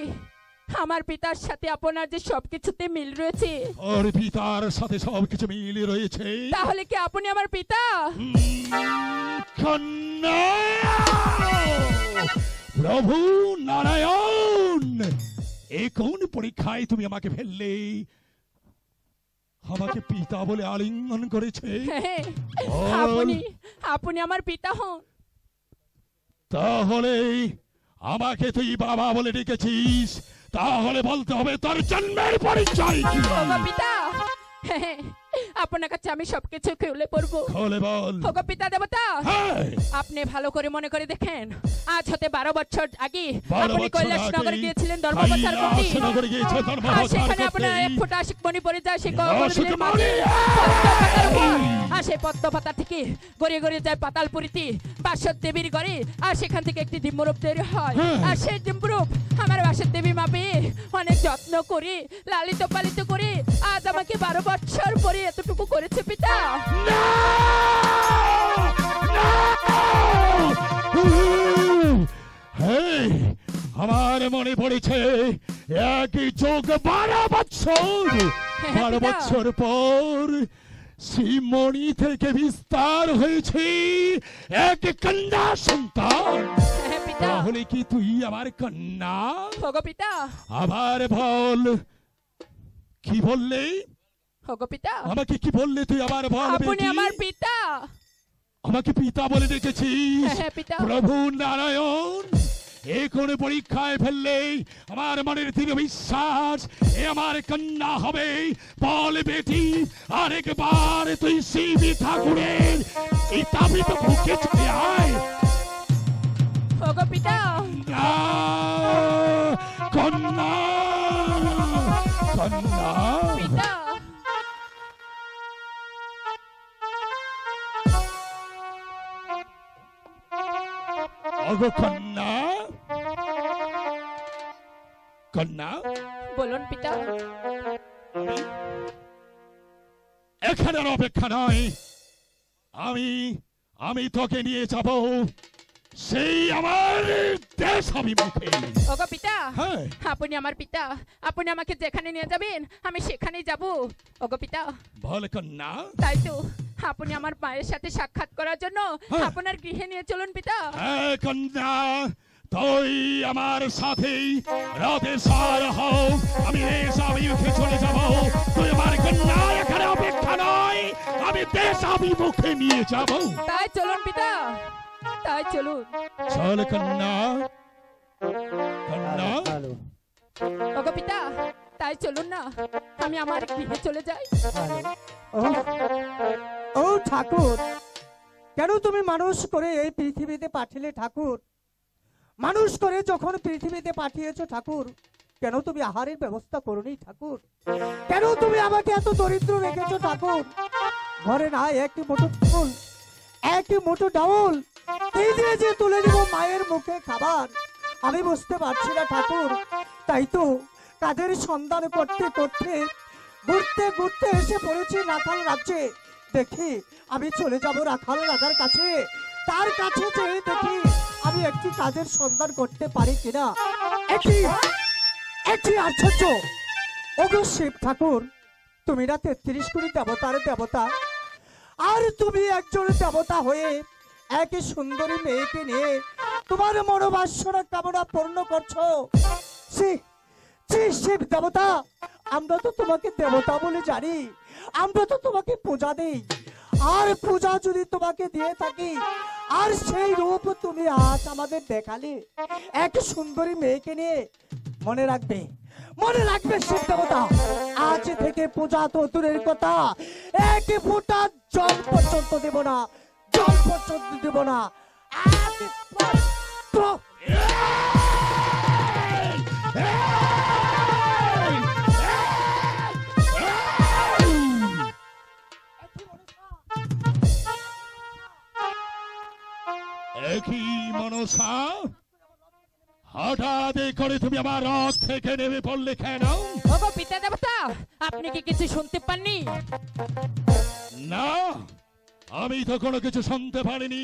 আমার পিতার সাথে আপনার যে সবকিছুতে মিল রয়েছে। ওর পিতার সাথে সবকিছু মিল রয়েছে। তাহলে কি আপনি আমার পিতা? কন্যা, প্রভু নারায়ণ, এ কোন পরীক্ষায় তুমি আমাকে ফেললে? আমাকে পিতা বলে আলিঙ্গন করেছে। হ্যাঁ, বল। আপনি আমার পিতা হন। তাহলে আমাকে তুই বাবা বলে ডেকেছিস, তাহলে বলতে হবে তোর জন্মের পরিচয় কি? ওগো পিতা, হ্যাঁ, আপনার কাছে আমি সবকিছু খুলে পড়বো। খুলে বল। ওগো পিতা দেবতা, হ্যাঁ, আপনি ভালো করে মনে করে দেখেন, আজ হতে 12 বছর আগে 12 আপনি বছর কৈলাস আগে নগরে গিয়েছিলেন ধর্ম প্রচার করতে। কৈলাসনগরে গিয়েছে ধর্ম আর প্রচার সেখানে আপনার করতে। এক ফোঁটা আশিক মণি পড়ে যায় সেই আশিক কবরের মণি, মাঝে পদ্মপাতার উপর। আর সেই পদ্মপাতা থেকে গড়িয়ে গড়িয়ে যায় পাতালপুরীতে বাসর দেবীর ঘরে, আর সেখান থেকে একটি ডিম্বরূপ তৈরি হয়। আর সেই ডিম্বরূপ আমার বাসর দেবী মা পেয়ে অনেক যত্ন করে লালিত পালিত করে আজ আমাকে 12 বছর পরে এতটুকু করেছে পিতা। হেই, আমার মনে পড়েছে একই যোগ 12 বছর। 12 বছর পর শ্রীমণি থেকে বিস্তার হয়েছে এক কন্যা সন্তান। হ্যাঁ পিতা। তাহলে কি তুই আমার কন্যা? ওগো পিতা, আবার বল, কি বললে? ওগো পিতা, আমাকে কি বললে তুই? আবার বল। আপনি আমার পিতা। আমাকে পিতা বলে ডেকেছিস? হ্যাঁ পিতা। প্রভু নারায়ণ, এখন পরীক্ষায় ফেললে আমার মনের দৃঢ় বিশ্বাস এ আমার কন্যা হবে। বল বেটি, আরেকবার তুই শিবি ঠাকুরের এই তাবিত বুকে চলে আয়। ওগো পিতা, না, কন্যা, কন্যা, পিতা, ওগো কন্যা, কন্যা, বলুন পিতা। এখানে আর অপেক্ষা নয়, আমি তোকে নিয়ে যাব সেই আমার দেশ অভিমুখে। ওগো পিতা, হ্যাঁ, আপনি আমার পিতা, আপনি আমাকে যেখানে নিয়ে যাবেন আমি সেখানেই যাব। ওগো পিতা, বল কন্যা। তাই তো আপনি আমার মায়ের সাথে সাক্ষাৎ করার জন্য হ্যাঁ। আপনার গৃহে নিয়ে চলুন পিতা। হ্যাঁ কন্যা, তুই আমার সাথেই রাতে সার হও, আমি দেশ অভিমুখে চলে যাব। তুই আমার কন্যা, এখানে অপেক্ষা নয়, আমি দেশ অভিমুখে নিয়ে যাব। তাই চলুন পিতা, তাই চলুন। চল কন্যা, কন্যা। ওগো পিতা, তাই চলুন না, আমি আমার গৃহে চলে যাই। ও ঠাকুর, কেন তুমি মানুষ করে এই পৃথিবীতে পাঠিয়ে ঠাকুর? মানুষ করে যখন পৃথিবীতে পাঠিয়েছো ঠাকুর, কেন তুমি আহারের ব্যবস্থা করোনি ঠাকুর? কেন তুমি আমাকে এত দরিদ্র রেখেছো ঠাকুর? ঘরে না একটি মুঠো ফুল, একটি মুঠো ডাউল, এই দিয়ে যে তুলে দিব মায়ের মুখে খাবার, আমি বুঝতে পারছি না ঠাকুর। তাই তো কাজের সন্ধান করতে করতে ঘুরতে ঘুরতে এসে পড়েছি রাখাল রাজ্যে। দেখি আমি চলে যাব রাখাল রাজার কাছে, তার কাছে যেয়ে দেখি আমি একটি কাজের সন্ধান করতে পারি কিনা। একটি আশ্চর্য, ওগো শিব ঠাকুর, তুমি না 33 কোটি দেবতার দেবতা, আর তুমি একজন দেবতা হয়ে এক সুন্দরী মেয়েকে নিয়ে তোমার মনোবাসনা কামনা পূর্ণ করছো। শিব দেবতা, আমরা তো তোমাকে দেবতা বলে জানি, আমরা তো তোমাকে পূজা দেই, আর পূজা যদি তোমাকে দিয়ে থাকি, আর সেই রূপ তুমি আজ আমাদের দেখালে এক সুন্দরী মেয়েকে নিয়ে, মনে রাখবে, মনে রাখবে শিব দেবতা, আজ থেকে পূজা তো দূরের কথা, এক ফোঁটা জল পর্যন্ত দেব না, জল পর্যন্ত দেব না। একই মনসা, হঠাৎ করে তুমি আমার রথ থেকে নেমে পড়লে কেন? ওগো পিতা দেবতা, আপনি কি কিছু শুনতে পাননি? না, আমি তো কোনো কিছু শুনতে পারিনি।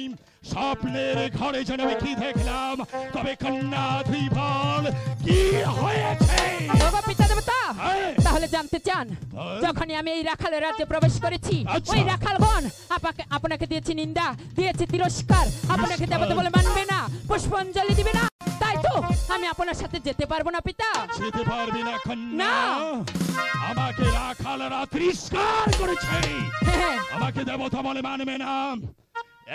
স্বপ্নের ঘরে যেন আমি কি দেখলাম, তবে কন্যা তুই বল কি হয়েছে? ওগো পিতা দেবতা, হ্যাঁ। তাহলে জানতে চান? হ্যাঁ। যখনই আমি এই রাখালের রাজ্যে প্রবেশ করেছি, আচ্ছা। ওই রাখালগণ আপনাকে দিয়েছে নিন্দা, দিয়েছে তিরস্কার, আপনাকে দেবতা বলে মানবে না, পুষ্পাঞ্জলি দিবে না। তাই তো আমি আপনার সাথে যেতে পারবো না পিতা। যেতে পারবি না কন্যা, না। আমাকে রাখালরা তিরস্কার করেছে, হ্যাঁ, আমাকে দেবতা বলে মানবে না,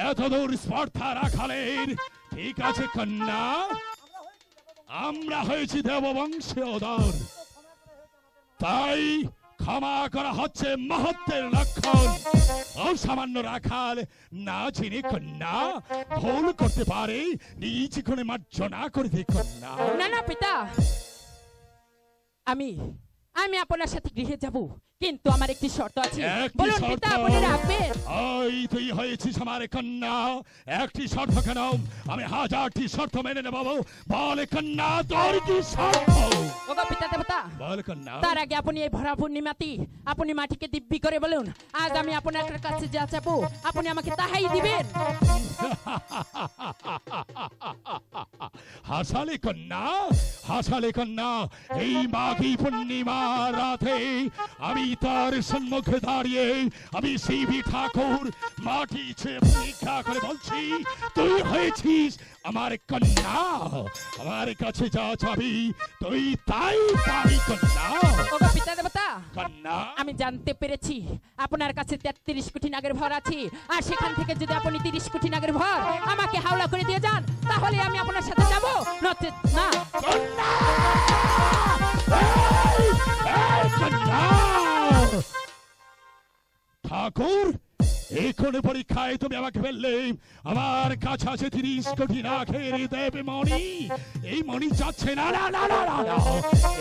এত দূর স্পর্ধা রাখালের। ঠিক আছে কন্যা, আমরা হয়েছি দেববংশীয়ধর, তাই ক্ষমা করা হচ্ছে মহত্বের লক্ষণ। অসামান্য রাখাল না চিনে কন্যা ভুল করতে পারে, নিজ কোণে মার্জনা করে দে কন্যা। না না পিতা, আমি আপনার সাথে গৃহে যাব, কিন্তু আমার একটি শর্ত আছে। একটি বলুন শর্ত? পিতা, আপনি রাখবেন? ওই তুই হয়েছিস আমার কন্যা, একটি শর্ত কেন? আমি 1000টি শর্ত মেনে নেব। বল কন্যা, তোর কি শর্ত? ওগো পিতা দেবতা, বল কন্যা। তার আগে আপনি এই ভরা পূর্ণিমাতি আপনি মাটিকে দিব্যি করে বলুন, আজ আমি আপনার কাছে যা চাবো আপনি আমাকে তাহাই দিবেন। হাসালে কন্যা, হাসালে কন্যা। এই মাঘী পূর্ণিমা রাতে আমি তার সম্মুখে দাঁড়িয়ে আমি শিবি ঠাকুর মাটি ছুঁয়ে পরীক্ষা করে বলছি, তুই হয়েছিস আমার কন্যা, আমার কাছে যা চাবি তুই তাই পাবি কন্যা। ওগো পিতা দেবতা, কন্যা আমি জানতে পেরেছি আপনার কাছে 33 কোটি নাগের ভর আছে, আর সেখান থেকে যদি আপনি 30 কোটি নাগের ভর আমাকে হাওলা করে দিয়ে যান, তাহলে আমি আপনার সাথে যাব, নচেত না। কন্যা! এই কন্যা! ঠাকুর, এখন পরীক্ষায় তুমি আমাকে ফেললে। আমার কাছে আছে 30 কোটি নাগের দেব মণি। এই মণি যাচ্ছে না, না না না না না।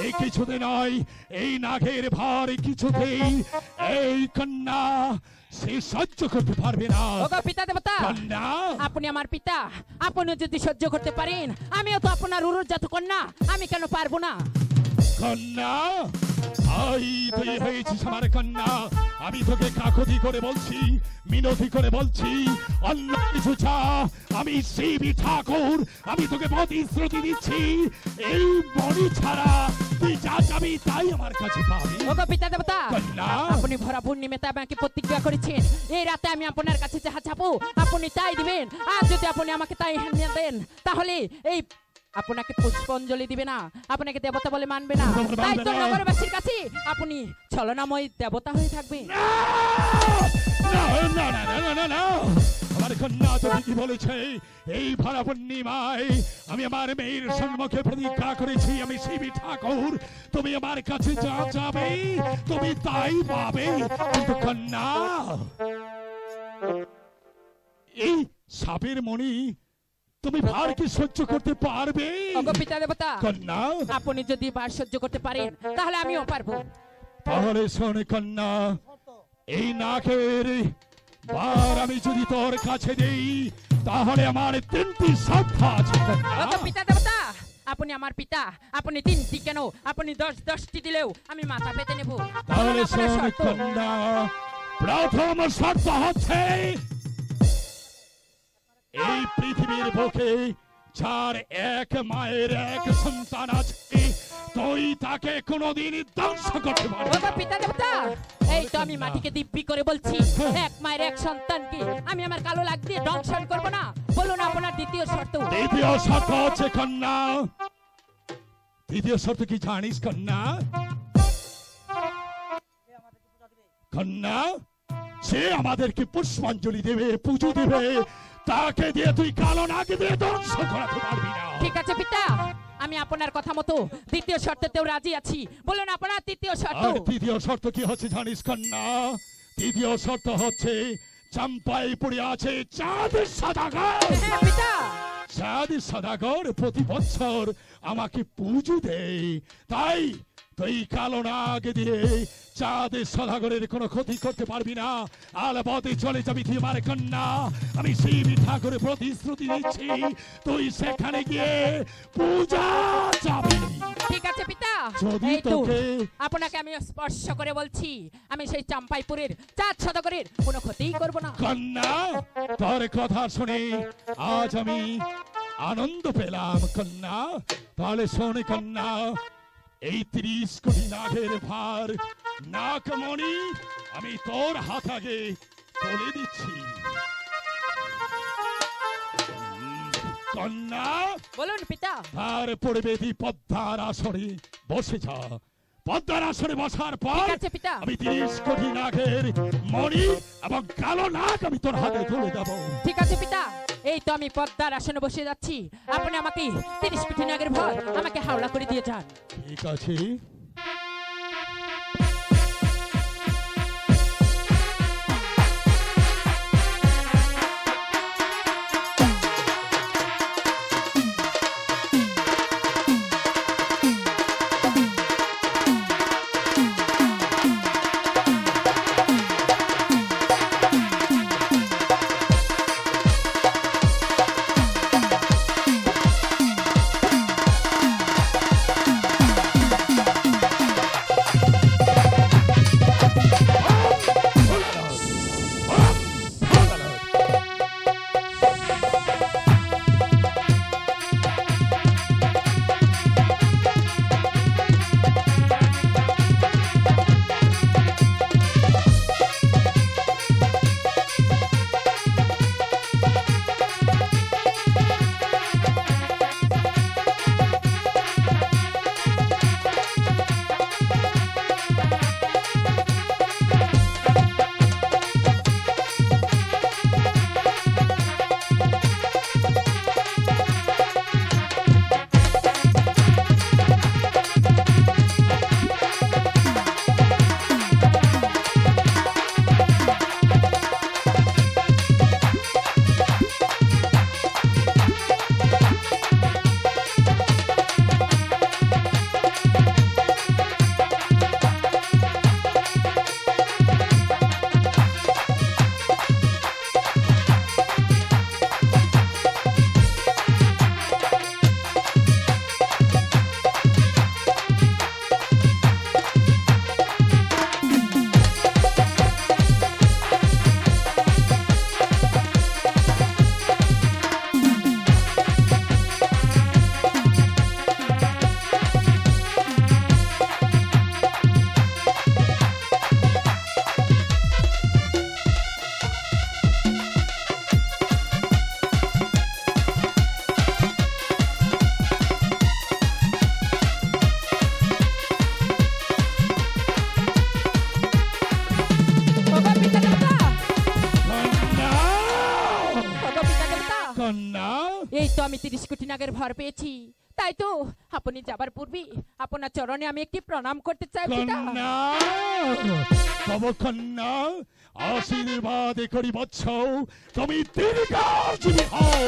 এই কিছুতে নয়, এই নাগের ভার কিছুতেই এই কন্যা সে সহ্য করতে পারবে না। ওগো পিতা দেবতা, কন্যা! আপনি আমার পিতা, আপনি যদি সহ্য করতে পারেন, আমিও তো আপনার উরুজাত কন্যা, আমি কেন পারবো না? কন্যা, আই তুই হয়েছিস আমার কন্যা। আমি তোকে কাকুতি করে বলছি, মিনতি করে বলছি, অন্য কিছু চা। আমি শিবি ঠাকুর, আমি তোকে প্রতিশ্রুতি দিচ্ছি, এই মণি ছাড়া তুই যা যাবি তাই আমার কাছে পাবি। ওগো পিতা দেবতা, কন্যা! আপনি ভরা পূর্ণিমাতে আমাকে প্রতিজ্ঞা করেছেন এই রাতে আমি আপনার কাছে যাহা চাবো আপনি তাই দিবেন, আর যদি আপনি আমাকে তাই দেন, তাহলে এই আপনাকে পুষ্পাঞ্জলি দিবে না, আপনাকে দেবতা বলে মানবে না। তাই তো নগরবাসীর কাছে আপনি ছলনাময় দেবতা হয়ে থাকবেন। না না না না না না না, আমার কন্যা তো ঠিকই বলেছে। এই ভরা পূর্ণিমায় আমি আমার মেয়ের সম্মুখে প্রতিজ্ঞা করেছি, আমি শিবি ঠাকুর, তুমি আমার কাছে যা যাবে তুমি তাই পাবে। কিন্তু কন্যা, এই সাপের মণি তুমি ভার কি সহ্য করতে পারবে? ওগো পিতা দেবতা, কন্যা, আপনি যদি ভার সহ্য করতে পারেন তাহলে আমিও পারবো। তাহলে শোন কন্যা, এই নাকের ভার আমি যদি তোর কাছে দেই, তাহলে আমার 3টি শর্ত আছে। ওগো পিতা দেবতা, আপনি আমার পিতা, আপনি 3টি কেন, আপনি 10টি দিলেও আমি মাথা পেতে নেব। তাহলে আপনার শোন শর্ত। কন্যা, প্রথম শর্ত হচ্ছে এই পৃথিবীর বুকে যার এক মায়ের এক সন্তান আছে, তুই তাকে কোনোদিন ধ্বংস করতে পারবি ওগো না। পিতা দেবতা, এই তো আমি মাটিকে দিব্যি করে বলছি, এক মায়ের এক সন্তানকে আমি আমার কালো লাগ দিয়ে দংশন করবো না। বলুন আপনার দ্বিতীয় শর্ত। দ্বিতীয় শর্ত হচ্ছে কন্যা, দ্বিতীয় শর্ত কি জানিস কন্যা? কন্যা, সে আমাদেরকে পুষ্পাঞ্জলি দেবে, পুজো দেবে, তাকে দিয়ে তুই কালো নাকে দিয়ে ধ্বংস করাতে পারবি না। ঠিক আছে পিতা, আমি আপনার কথা মতো দ্বিতীয় শর্তেতেও রাজি আছি। বলুন আপনার তৃতীয় শর্ত। আর তৃতীয় শর্ত কি হচ্ছে জানিস কন্যা? তৃতীয় শর্ত হচ্ছে চম্পাই পড়ে আছে চাঁদ সদাগর। হ্যাঁ পিতা। চাঁদ সদাগর প্রতি বছর আমাকে পুজো দেয়, তাই তুই কালো নাগ দিয়ে চাঁদ সদাগরের কোনো ক্ষতি করতে পারবি না। আলপথে চলে যাবি তুই আমার কন্যা। আমি শিবি ঠাকুরের প্রতিশ্রুতি দিচ্ছি, তুই সেখানে গিয়ে পূজা যাবি। ঠিক আছে পিতা, যদি এই তো তোকে- আপনাকে আমি স্পর্শ করে বলছি, আমি সেই চাম্পাইপুরের চাঁদ সদাগরের কোনো ক্ষতিই করব না। কন্যা, তোর কথা শুনে আজ আমি আনন্দ পেলাম কন্যা। তাহলে শোন কন্যা, এই 30 কোটি নাগের ভার নাকমণি আমি তোর হাত আগে তুলে দিচ্ছি। কন্যা, বলুন পিতা। তার পড়বে তুই পদ্মার আসরে বসে যা। পদ্মার আসরে বসার পর ঠিক আছে পিতা। আমি 30 কোটি নাগের মণি এবং কালো নাগ আমি তোর হাতে তুলে দেবো। ঠিক আছে পিতা, এই তো আমি পদ্মার আসনে বসে যাচ্ছি, আপনি আমাকে 30 কোটি নাগের ভর আমাকে হাওলা করে দিয়ে যান। ঠিক আছে। আমি 30 কোটি নাগের ভর পেয়েছি, তাই তো আপনি যাবার পূর্বে আপনার চরণে আমি একটি প্রণাম করতে চাই পিতা। কন্যা তব কন্যা আশীর্বাদ করি বৎস, তুমি দীর্ঘজীবী হও।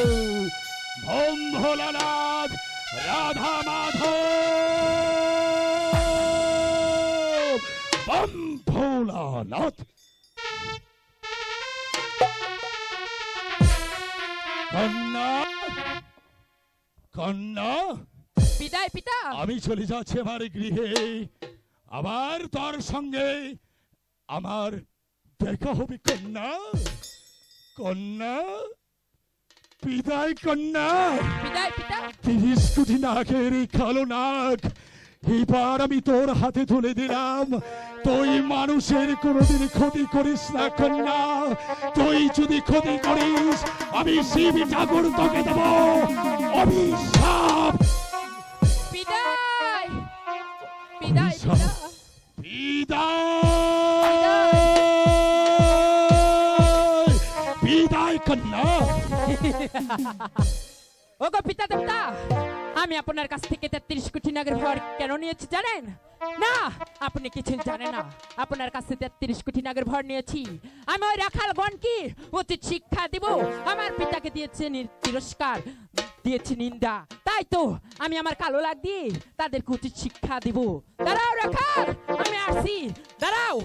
ভোম ভোলানাথ রাধা মাধব বম ভোলানাথ। কন্যা কন্যা বিদায় পিতা। আমি চলে যাচ্ছি আমার গৃহে, আবার তোর সঙ্গে আমার দেখা হবে। কন্যা কন্যা বিদায় কন্যা। বিদায় পিতা। 30 কোটি নাগের এই কালো নাগ এবার আমি তোর হাতে তুলে দিলাম। তুই মানুষের কোনোদিন ক্ষতি করিস না কন্যা, তুই যদি ক্ষতি করিস আমি শিব ঠাকুর তোকে দেব অভিশাপ। বিদায় বিদায় অভিশাপ। পিতা। বিদায় বিদায় কন্যা। ওগো পিতা দেবতা, আমি আপনার কাছ থেকে 33 কোটি নাগের ভর কেন নিয়েছি জানেন? না, আপনি কিছু জানেন না। আপনার কাছে 33 কোটি নাগের ভর নিয়েছি আমি ওই রাখালগণকে উচিত শিক্ষা দিব। আমার পিতাকে দিয়েছে তিরস্কার, দিয়েছি নিন্দা, তাই তো আমি আমার কালো লাগ দিয়ে তাদেরকে উচিত শিক্ষা দিব। দাঁড়াও রাখাল, আমি আসছি, দাঁড়াও।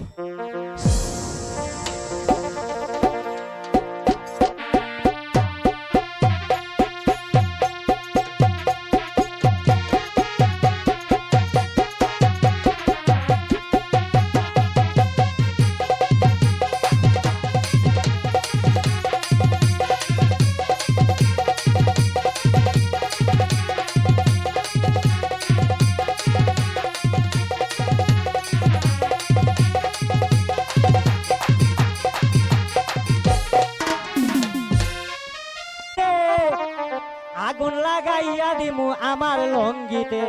আগুন লাগাইয়া দিমু আমার লঙ্গিতে,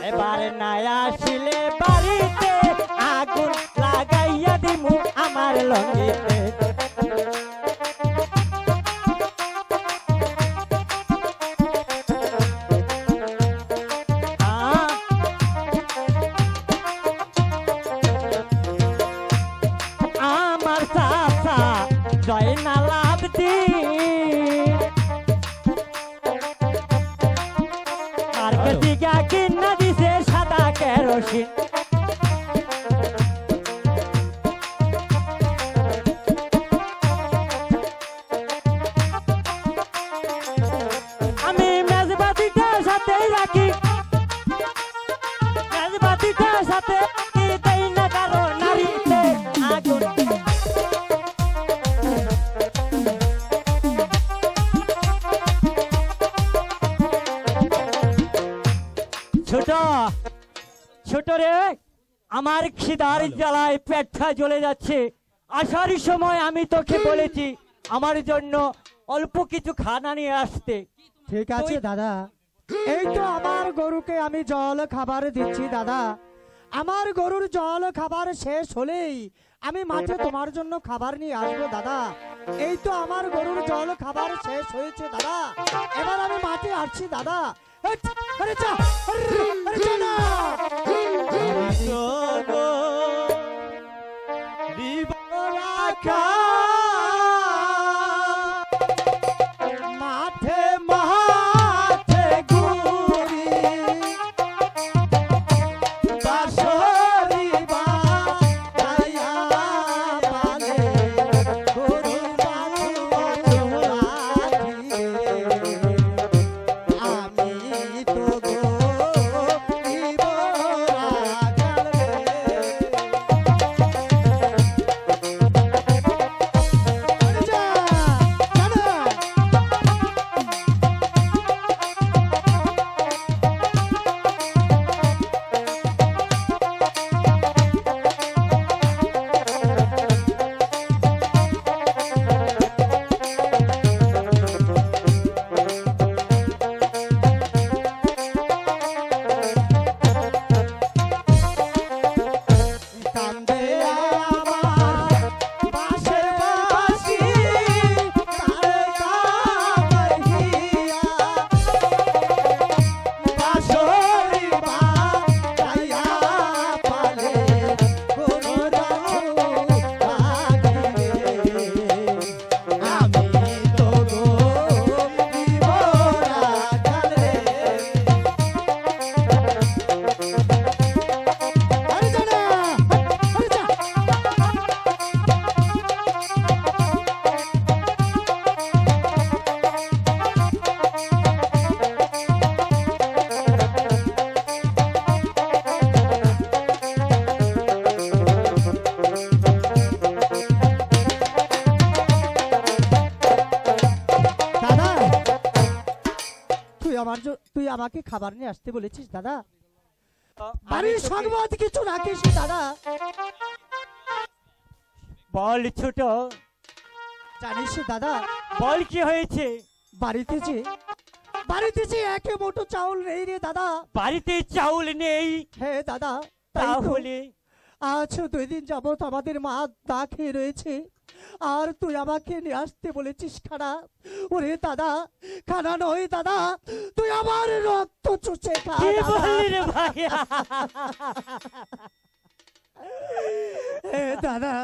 এবার নাই আসিলে বাড়িতে আগুন লাগাইয়া দিমু আমার লঙ্গিতে। আমার চাচা জয়নাল আবদিন মার্কেট গিয়া কিনা দিছে সাদা কেরোসিন। আমি মেজবাতিটার সাথে রাখি, মেজবাতিটার সাথে রাখি, দেই না কারো নারীতে আগুন। ছোট ছোট রে, আমার খিদার জ্বালায় পেটটা জ্বলে যাচ্ছে। আসার সময় আমি তোকে বলেছি আমার জন্য অল্প কিছু খানা নিয়ে আসতে। ঠিক আছে দাদা, এই তো আমার গরুকে আমি জল খাবার দিচ্ছি দাদা। আমার গরুর জল খাবার শেষ হলেই আমি মাঠে তোমার জন্য খাবার নিয়ে আসবো দাদা। এই তো আমার গরুর জল খাবার শেষ হয়েছে দাদা, এবার আমি মাঠে আসছি দাদা। আরে যা, আরে যা না। মাঠে মাঠে ঘুরি বাঁশরি বাজাইয়া পালে গরুর বাছুর আমি তো আমাকে খাবার নিয়ে আসতে বলেছিস দাদা? আমি বাড়ির তোকে- সংবাদ কিছু রাখিস দাদা? বল ছোট, জানিস দাদা, বল কি হয়েছে? বাড়িতে যে একে মুঠো চাউল নেই রে দাদা। বাড়িতে চাউল নেই? হ্যাঁ দাদা, তাই তো। তাহলে আজ 2 দিন যাবত আমাদের মা না খেয়ে রয়েছে, আর তুই আমাকে নিয়ে আসতে বলেছিস খানা। ওরে দাদা, খানা নয় দাদা, তুই আমার রক্ত চুষে খা কি দাদা। বললি রে ভাই? এ দাদা,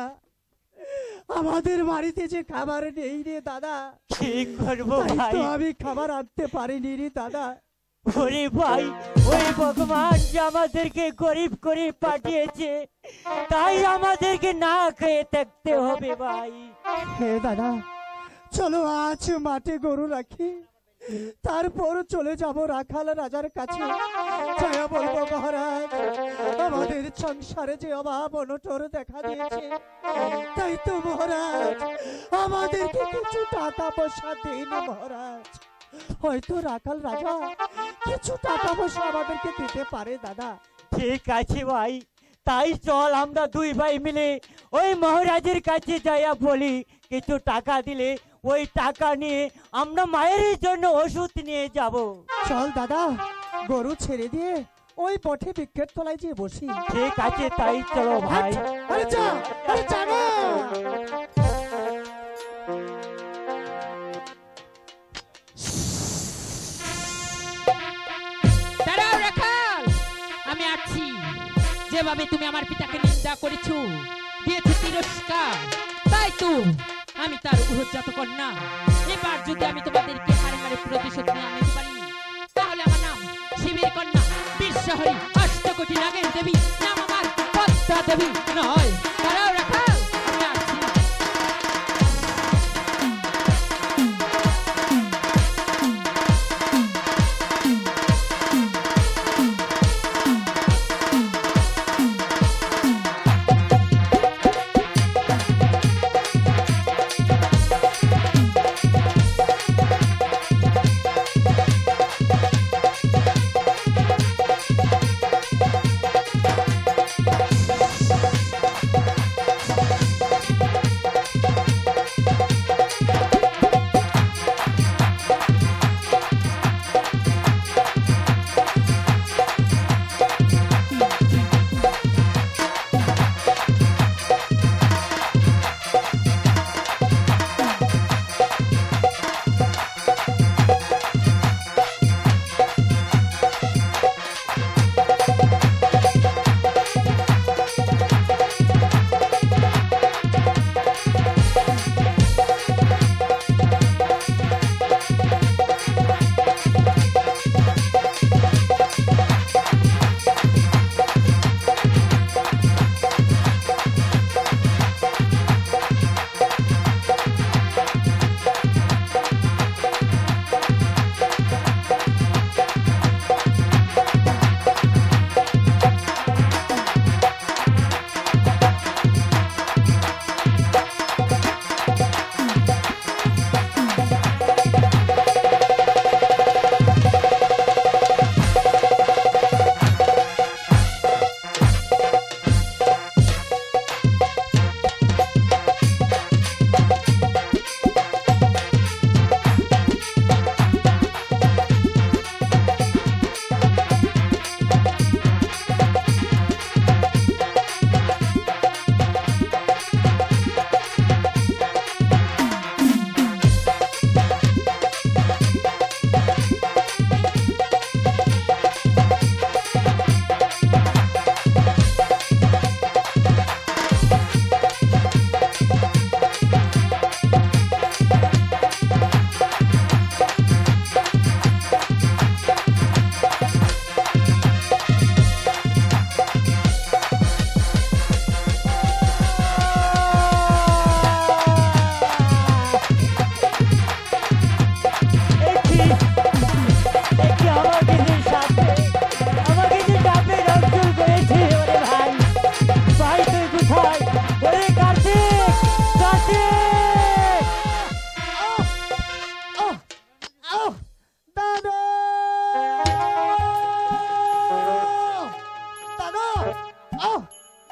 আমাদের বাড়িতে যে খাবার নেই রে দাদা, কি করবো তাই ভাই? তো আমি খাবার আনতে পারিনি রে দাদা। ওরে ভাই, ওই ভগবান যে আমাদেরকে গরিব করে পাঠিয়েছে, তাই আমাদেরকে না খেয়ে থাকতে হবে ভাই। হে দাদা, চলো আজ মাঠে গরু রাখি, তারপর চলে যাব রাখাল রাজার কাছে। জয়া বলবো, মহারাজ, আমাদের সংসারে যে অভাব অনটন দেখা দিয়েছে, তাই তো মহারাজ আমাদেরকে কিছু টাকা পয়সা দিন মহারাজ। হয়তো রাখাল রাজা কিছু টাকা পয়সা আমাদেরকে দিতে পারে দাদা। ঠিক আছে ভাই, তাই চল আমরা 2 ভাই মিলে ওই মহারাজের কাছে যাইয়া বলি, কিছু টাকা দিলে ওই টাকা নিয়ে আমরা মায়ের জন্য ওষুধ নিয়ে যাব। চল দাদা, গরু ছেড়ে দিয়ে ওই পথে বৃক্ষের তলায় যেয়ে বসি। ঠিক আছে, তাই চলো ভাই। আরে যা, আরে যা না। দাঁড়াও রাখাল, আমি আসছি। যেভাবে তুমি আমার পিতাকে নিন্দা করেছো, দিয়েছো তিরস্কার, তাই তো আমি তার উহজাত কন্যা। এবার যদি আমি তোমাদেরকে হারে হারে প্রতিশোধ নিয়ে আনতে পারি, তাহলে আমার নাম শিবের কন্যা বিশ্বহরী অষ্টকোটি নাগের দেবী, নাম আমার পদ্মা দেবী নয়। দাঁড়াও রাখাল, আমি আসছি।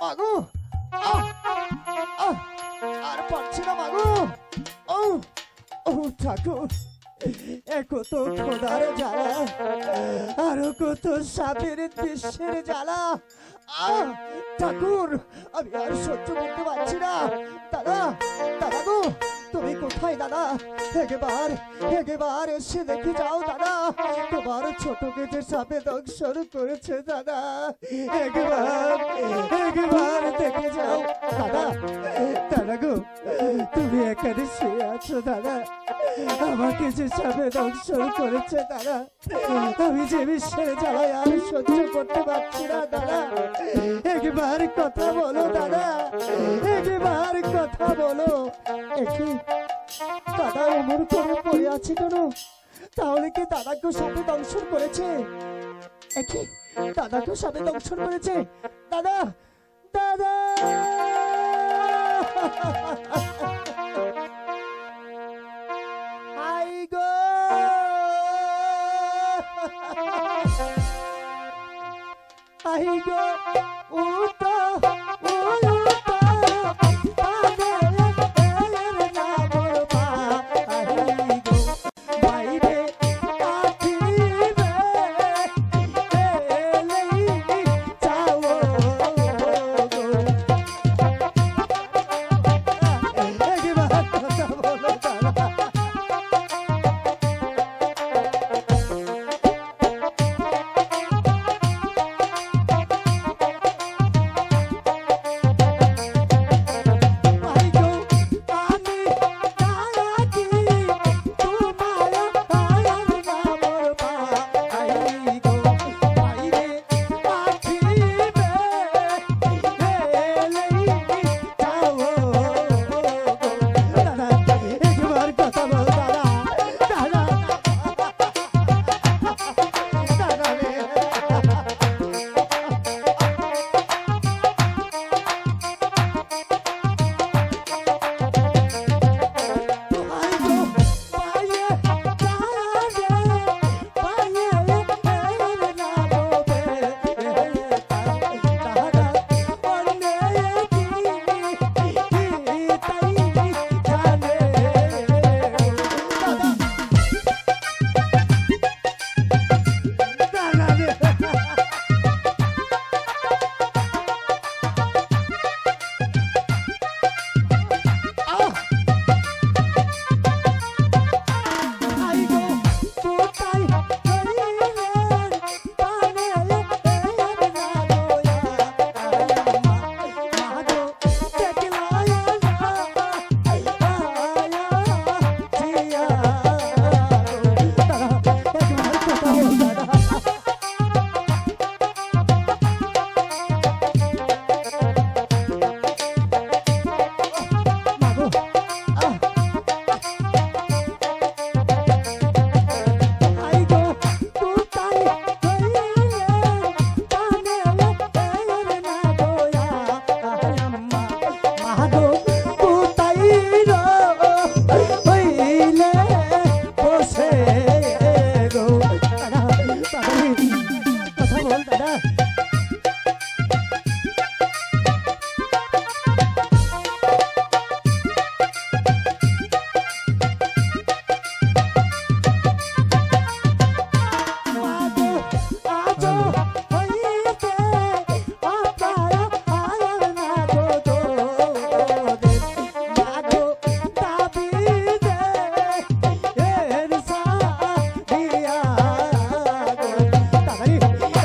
মাগো আহ, আহ, আর পারছি না মাগো ও ও ঠাকুর কত খোদার জ্বালা আরো কত সাপের বিষের জ্বালা ঠাকুর আমি আর সহ্য করতে পারছি না দাদা দাদা গো তুমি কোথায় দাদা একবার এসে দেখে যাও দাদা তোমার ছোটকে যে সাপে দংশন করেছে দাদা একবার দেখে যাও দাদা দাদা গো তুমি এখানে শুয়ে আছো দাদা আমাকে যে সাপে দংশন করেছে দাদা আমি যে বিষের জ্বালায় আর সহ্য করতে পারছি না দাদা একবার কথা বলো দাদা একবার কথা বলো একই দাদা অমর করে পড়ে আছে কেন তাহলে কি দাদাকে সাপে দংশন করেছে একই দাদাকে সাপে দংশন করেছে দাদা দাদা আই গো আই গো উতা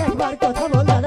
একবার কথা বল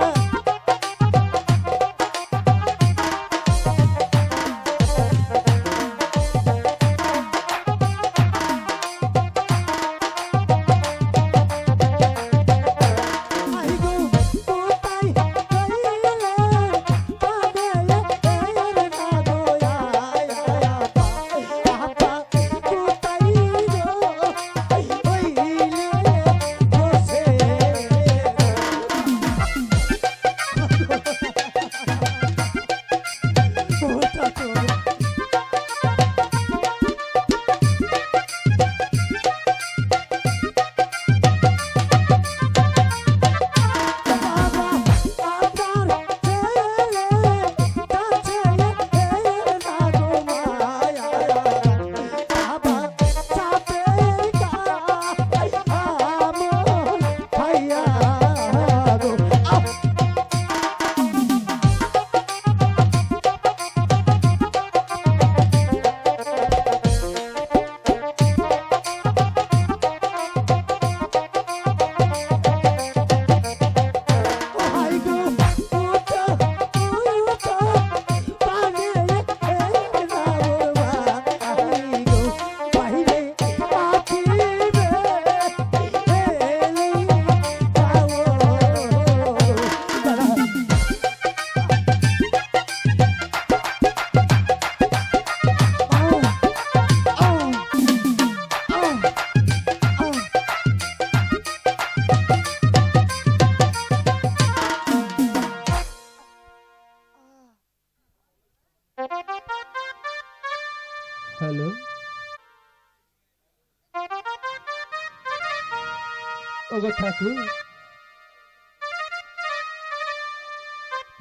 ওগো ঠাকুর,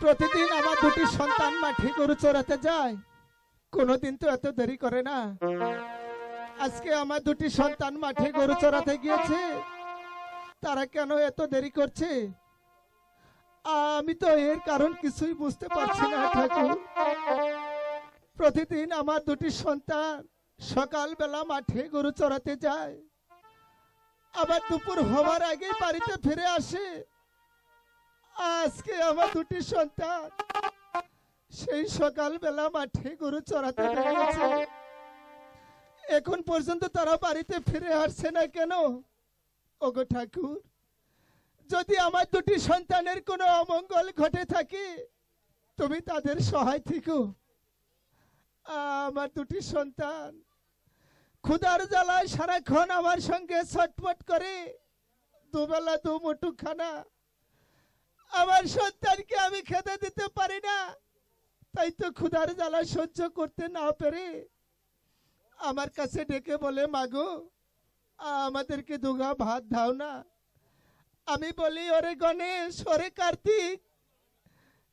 প্রতিদিন আমার দুটি সন্তান মাঠে গরু চড়াতে যায়, কোনোদিন তো এত দেরি করে না। আজকে আমার দুটি সন্তান মাঠে গরু চড়াতে গিয়েছে, তারা কেন এত দেরি করছে? আমি তো এর কারণ কিছুই বুঝতে পারছি না ঠাকুর। প্রতিদিন আমার দুটি সন্তান সকালবেলা মাঠে গরু চড়াতে যায়, আবার দুপুর হওয়ার আগে বাড়িতে ফিরে আসে। আজকে আমার দুটি সন্তান সেই সকালবেলা মাঠে গরু চড়াতে বেরিয়েছে, এখন পর্যন্ত তারা বাড়িতে ফিরে আসছে না কেন? ওগো ঠাকুর, যদি আমার দুটি সন্তানের কোনো অমঙ্গল ঘটে থাকে, তুমি তাদের সহায় থেকো। আমার দুটি সন্তান ক্ষুধার জ্বালায় সারাক্ষণ আমার সঙ্গে ছটফট করে, দুবেলা দু মুঠো খানা আমার সন্তানকে আমি খেতে দিতে পারি না, তাই তো ক্ষুধার জ্বালা সহ্য করতে না পেরে আমার কাছে ডেকে বলে, মাগো আমাদেরকে দুগা ভাত দাও না। আমি বলি, ওরে গণেশ, ওরে কার্তিক,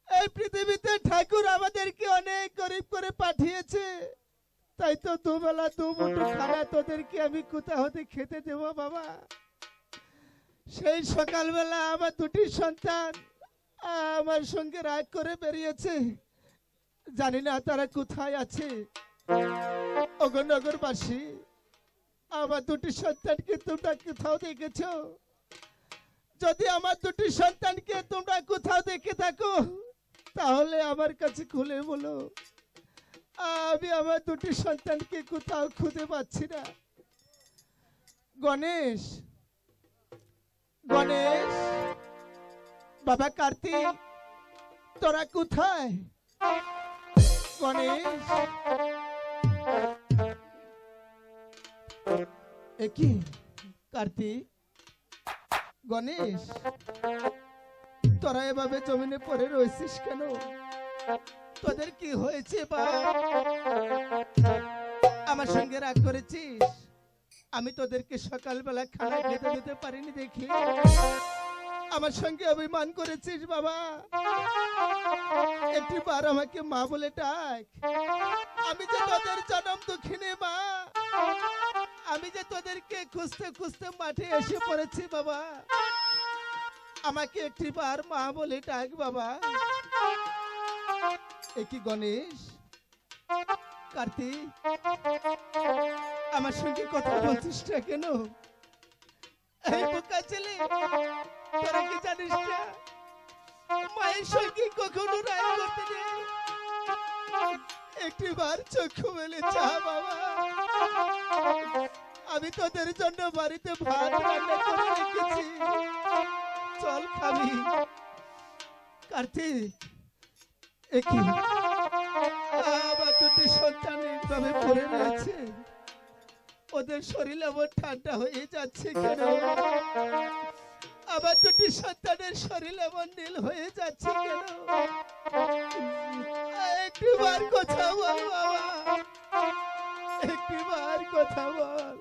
এই পৃথিবীতে ঠাকুর আমাদেরকে অনেক গরিব করে পাঠিয়েছে, তাই তো দুবেলা দু মুঠো খানা তোদেরকে আমি কোথা হতে খেতে দেবো বাবা? সেই সকালবেলা আমার দুটি সন্তান আমার সঙ্গে রাগ করে বেরিয়েছে, জানি না তারা কোথায় আছে। ওগো নগরবাসী, আমার দুটি সন্তানকে তোমরা কোথাও দেখেছো? যদি আমার দুটি সন্তানকে তোমরা কোথাও দেখে থাকো, তাহলে আমার কাছে খুলে বলো। আমি আমার দুটি সন্তানকে কোথাও খুঁজে পাচ্ছি না। গণেশ, গণেশ, বাবা কার্তিক, তোরা কোথায়? গণেশ, কি কার্তিক, গণেশ, তোরা এভাবে জমিনে পড়ে রয়েছিস কেন? তোদের কি হয়েছে বা? আমার সঙ্গে রাগ করেছিস? আমি তোদেরকে সকালবেলা খানা খেতে দিতে পারিনি দেখি আমার সঙ্গে অভিমান করেছিস বাবা? একটিবার আমাকে মা বলে ডাক। আমি যে তোদের জনম দুঃখিনী মা, আমি যে তোদেরকে খুঁজতে খুঁজতে মাঠে এসে পড়েছি বাবা, আমাকে একটিবার মা বলে ডাক বাবা। একই গণেশ, কার্তিক, আমার সঙ্গে কথা বলছিস না কেন? এই বোকা ছেলে, তোরা কি জানিস না মায়ের সঙ্গে কখনো রাগ করতে নেই? একটিবার চক্ষু মেলে চা বাবা, আমি তোদের জন্য বাড়িতে ভাত রান্না করে রেখেছি, চল খাবি। কার্তিক, একই আমার দুটি সন্তান এইভাবে পড়ে রয়েছে, ওদের শরীর আমার ঠান্ডা হয়ে যাচ্ছে কেন? আমার দুটি সন্তানের শরীর এমন নীল হয়ে যাচ্ছে কেন? একটিবার কথা বল বাবা, একটিবার কথা বল।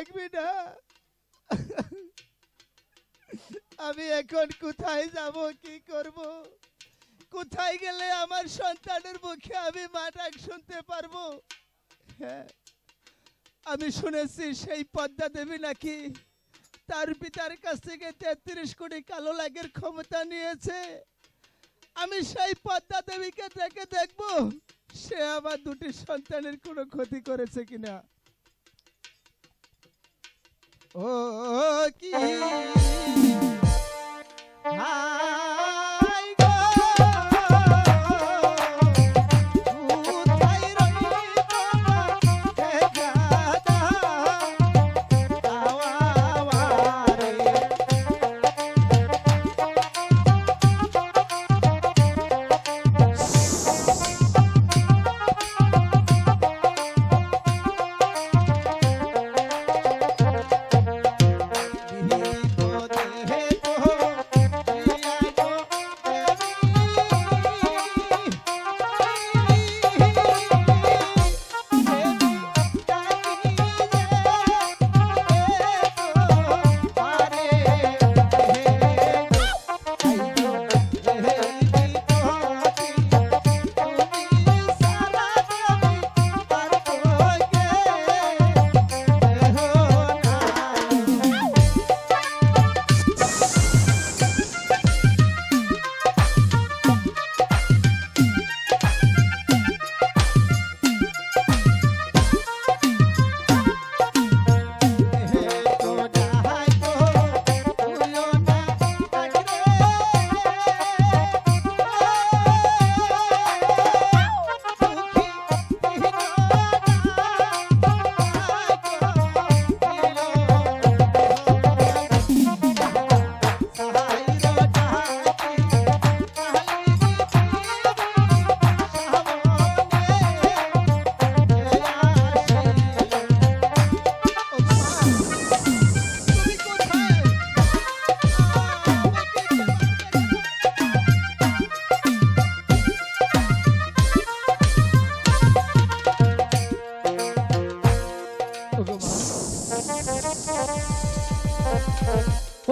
রাখবি না। আমি এখন কোথায় যাব, কি করব? কোথায় গেলে আমার সন্তানের মুখে আমি মা ডাক শুনতে পারবো? হ্যাঁ, আমি শুনেছি সেই পদ্মা দেবী নাকি তার পিতার কাছ থেকে 33 কোটি কালো লাগের ক্ষমতা নিয়েছে। আমি সেই পদ্মা দেবীকে ডেকে দেখব সে আমার দুটি সন্তানের কোনো ক্ষতি করেছে কিনা। ও কি হায় গো, কোথায় রইল হে দাদা আওয়ারে।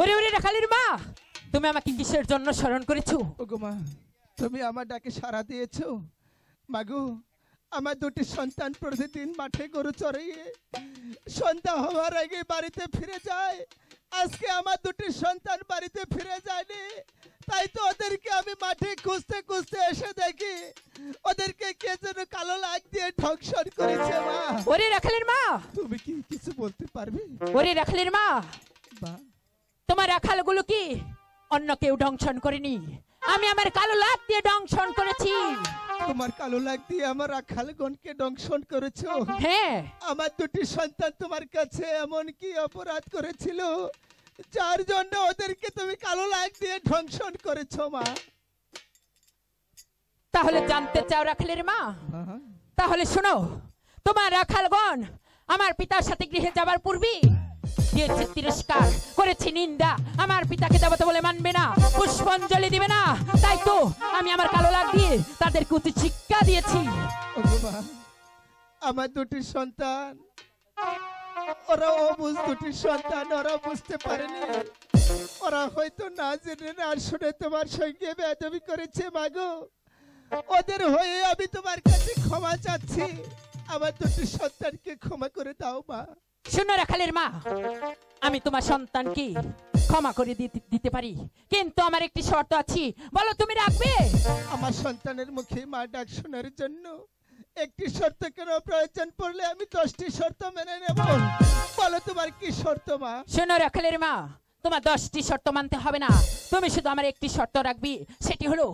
ওরে ওরে রাখালের মা, তুমি আমাকে কিসের জন্য স্মরণ করেছো? ওগো মা, তুমি আমার ডাকে সাড়া দিয়েছো। মাগো, আমার দুটি সন্তান প্রতিদিন মাঠে গরু চড়িয়ে সন্ধ্যা হওয়ার আগে বাড়িতে ফিরে যায়। আজকে আমার দুটি সন্তান বাড়িতে ফিরে যায়নি, তাই তো ওদেরকে আমি মাঠে খুঁজতে খুঁজতে এসে দেখি ওদেরকে কে যেন কালো লাগ দিয়ে ধ্বংসন করেছে। মা, ওরে রাখালের মা, তুমি কি কিছু বলতে পারবে? ওরে রাখালের মা, মা, তোমার রাখালগুলো কি অন্য কেউ দংশন করেনি, আমি আমার কালো লাগ দিয়ে দংশন করেছি। তোমার কালো লাগ দিয়ে আমার রাখালগণকে দংশন করেছো? হ্যাঁ, আমার দুটি সন্তান তোমার কাছে এমন কি অপরাধ করেছিল যার জন্য ওদেরকে তুমি কালো লাগ দিয়ে ধ্বংসন করেছো? মা, তাহলে জানতে চাও রাখালের মা? তাহলে শোনো, তোমার রাখালগণ আমার পিতার সাথে গৃহে যাবার পূর্বে দিয়েছে তিরস্কার, করেছে নিন্দা, আমার পিতাকে দেবতা বলে মানবে না, পুষ্পাঞ্জলি দিবে না, তাই তো আমি আমার কালো লাগ দিয়ে তাদেরকে উচিত শিক্ষা দিয়েছি। ওগো মা, আমার দুটি সন্তান, ওরা অবুঝ দুটি সন্তান, ওরা বুঝতে পারেনি, ওরা হয়তো না জেনে না শুনে তোমার সঙ্গে বেয়াদবি করেছে। মাগো, ওদের হয়ে আমি তোমার কাছে ক্ষমা চাচ্ছি, আমার দুটি সন্তানকে ক্ষমা করে দাও। মা, শোনো রাখালের মা, আমি তোমার সন্তানকে ক্ষমা করে দিতে পারি, কিন্তু আমার একটি শর্ত আছে, বলো তুমি রাখবে? আমার সন্তানের মুখে মা ডাক শোনার জন্য একটি শর্ত কেন, প্রয়োজন পড়লে আমি 10টি শর্ত মেনে নেব। বলো তোমার কি শর্ত? মা, শোনো রাখালের মা, তোমার 10টি শর্ত মানতে হবে না, তুমি শুধু আমার একটি শর্ত রাখবি, সেটি হলো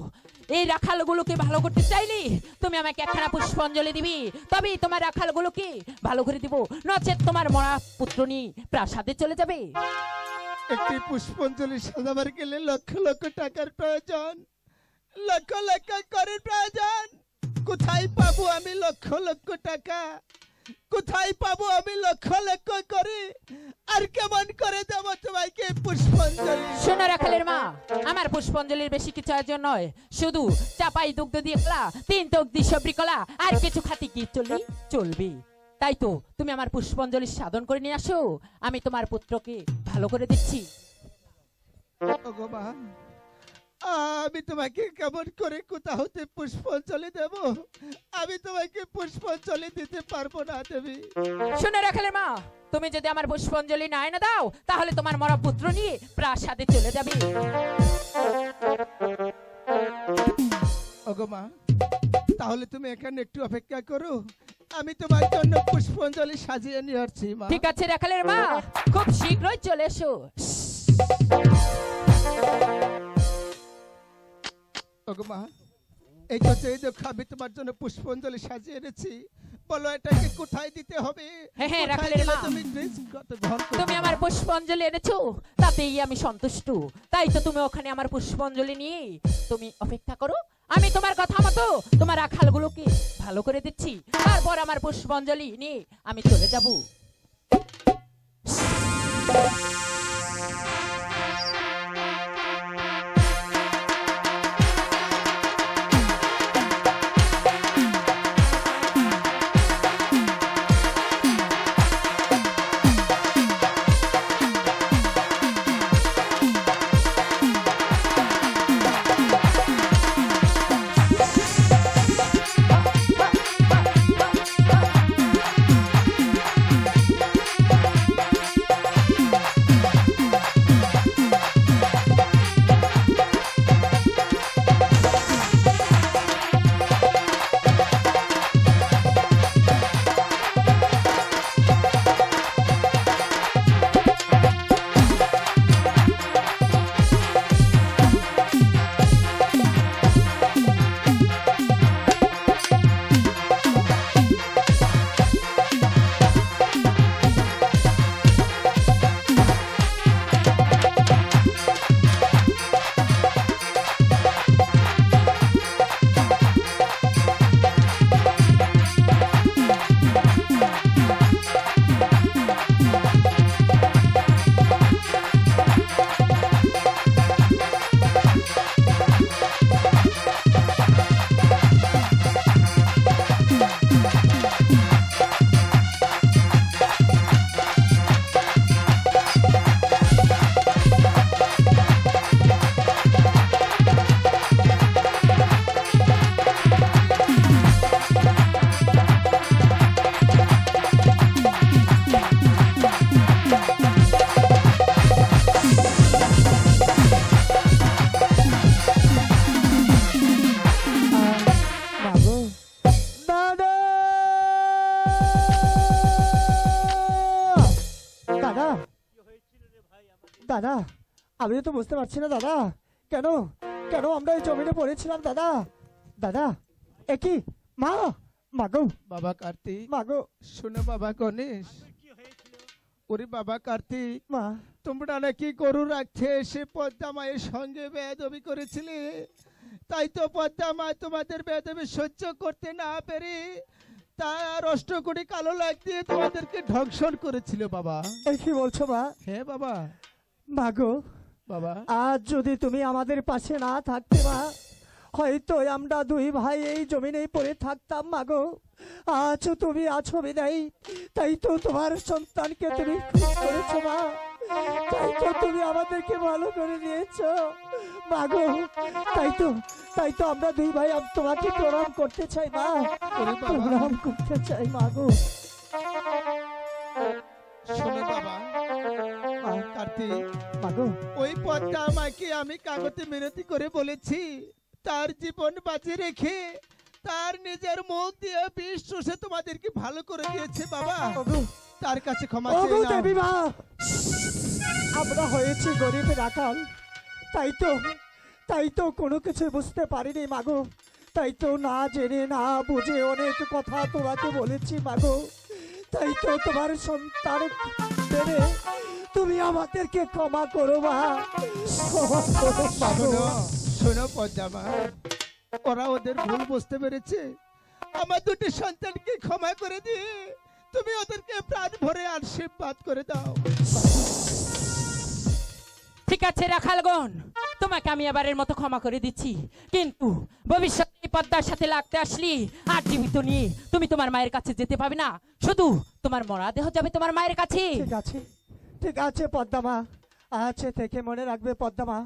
এই রাখালগুলোকে ভালো করতে চাইলে তুমি আমাকে একখানা পুষ্পাঞ্জলি দিবি, তবেই তোমার রাখালগুলোকে ভালো করে দিব, নচেত তোমার মরা পুত্র নিয়ে প্রাসাদে চলে যাবে। একটি পুষ্পাঞ্জলি সাজাবার গেলে লক্ষ লক্ষ টাকার প্রয়োজন, লক্ষ লক্ষ করের প্রয়োজন। কোথায় পাবো আমি লক্ষ লক্ষ টাকা? কোথায় পাবো আমি লক্ষ লক্ষ করে? আর কেমন করে দেব তোমাকে পুষ্পাঞ্জলি? শোনো রাখালের মা, আমার পুষ্পাঞ্জলির বেশি কিছু আয়োজন নয়, শুধু চাপাই দুগ্ধ দিয়ে কলা, 3 টক দিয়ে সবরি কলা, আর কিছু খাতি কি চলবে? তাই তো তুমি আমার পুষ্পাঞ্জলি সাধন করে নিয়ে আসো, আমি তোমার পুত্রকে ভালো করে দিচ্ছি। ওগো মা, আমি তোমাকে কেমন করে কোথা হতে পুষ্পাঞ্জলি দেব? আমি তোমাকে পুষ্পাঞ্জলি দিতে পারবো না দেবী। শুনে রাখলে মা, তুমি যদি আমার পুষ্পাঞ্জলি না এনে দাও তাহলে তোমার মরা পুত্র নিয়ে প্রাসাদে চলে যাবে। ওগো মা, তাহলে তুমি এখানে একটু অপেক্ষা করো, আমি তোমার জন্য পুষ্পাঞ্জলি সাজিয়ে নিয়ে আসছি মা। ঠিক আছে রাখালের মা, খুব শীঘ্রই চলে এসো। ওগো মা, এই তো দেখো আমি তোমার জন্য পুষ্পাঞ্জলি সাজিয়ে এনেছি, বলো এটাকে কোথায় দিতে হবে? হ্যাঁ হ্যাঁ কোথায় রাখালের দিলে মা, তুমি গ্রহণ করবে? তুমি আমার পুষ্পাঞ্জলি এনেছো তাতেই আমি সন্তুষ্ট। তাই তো তুমি ওখানে আমার পুষ্পাঞ্জলি নিয়ে তুমি অপেক্ষা করো, আমি তোমার কথা মতো তোমার রাখালগুলোকে ভালো করে দিচ্ছি, তারপর আমার পুষ্পাঞ্জলি নিয়ে আমি চলে যাব। দাদা, আমি তো বুঝতে পারছি না দাদা, কেন কেন আমরা এই জমিনে পড়েছিলাম দাদা। দাদা একই মা, মাগো বাবা কার্তিক, মাগো শোনো বাবা গণেশ, ওরে বাবা কার্তিক, মা তোমরা নাকি গরু রাখতে এসে পদ্মা মায়ের সঙ্গে বেয়াদবি করেছিলে, তাই তো পদ্মা মা তোমাদের বেয়াদবি সহ্য করতে না পেরে তার অষ্টকোটি কালো লাগ দিয়ে তোমাদেরকে ধ্বংসন করেছিল বাবা। এই কি বলছো মা? হ্যাঁ বাবা। মাগো বাবা, আজ যদি তুমি আমাদের পাশে না থাকতে মা, হয়তো আমরা দুই ভাই এই জমিনেই পড়ে থাকতাম মাগো। আজ তুমি আছো বিদায়, তাই তো তোমার সন্তানকে তুমি খুশ করেছো মা, তাই তো তুমি আমাদেরকে ভালো করে দিয়েছো মাগো। তাই তো আমরা দুই ভাই তোমাকে প্রণাম করতে চাই মা, প্রণাম করতে চাই মাগো। শোনো বাবা কার্তিক, মাগো ওই পদ্মা মাকে আমি কাগজে মিনতি করে বলেছি তার জীবন বাঁচিয়ে রেখে তার নিজের মুখ দিয়ে বিষ চুষে তোমাদেরকে ভালো করে দিয়েছে বাবা, তার কাছে ক্ষমা চেয়ে নাও। দেবী মা, আমরা হয়েছি গরিব রাখাল, তাই তো কোনো কিছু বুঝতে পারিনি মাগো, তাই তো না জেনে না বুঝে অনেক কথা তোমাকে বলেছি মাগো, তাই তো তোমার সন্তান দেবে, তুমি আমাদেরকে ক্ষমা করো মা, ক্ষমা করো মাগো। শোনো পদ্মা মা, ওরা ওদের ভুল বুঝতে পেরেছে, আমার দুটি সন্তানকে ক্ষমা করে দিয়ে তুমি ওদেরকে প্রাণ ভরে আশীর্বাদ করে দাও। ঠিক আছে রাখালগণ, তোমাকে আমি এবারের মতো ক্ষমা করে দিচ্ছি, কিন্তু ভবিষ্যতে পদ্মার সাথে লাগতে আসলি আর জীবিত নিয়ে তুমি তোমার মায়ের কাছে যেতে পাবে না, শুধু তোমার মরা দেহ যাবে তোমার মায়ের কাছে। ঠিক আছে পদ্মা, আছে থেকে মনে রাখবে পদ্মা,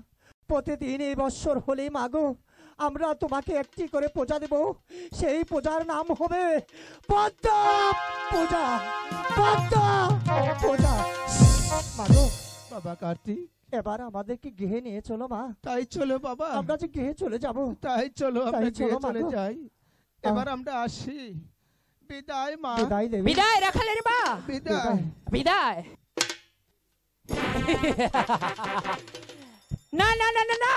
প্রতিদিন এই বৎসর হলে মাগো আমরা তোমাকে একটি করে পূজা দেব, সেই পূজার নাম হবে পদ্মা পূজা। পদ্মা পূজা মাগো। বাবা কার্তিক, এবার আমাদেরকে গৃহে নিয়ে চলো মা। তাই চলো বাবা, আমরা যে গৃহে চলে যাব। তাই চলো, আমরা চলো চলে মাগো। যাই। এবার আমরা আসি। বিদায় মা। বিদায় দেবী। বিদায় রাখালের মা, বিদায়। বিদায়। না না না না না,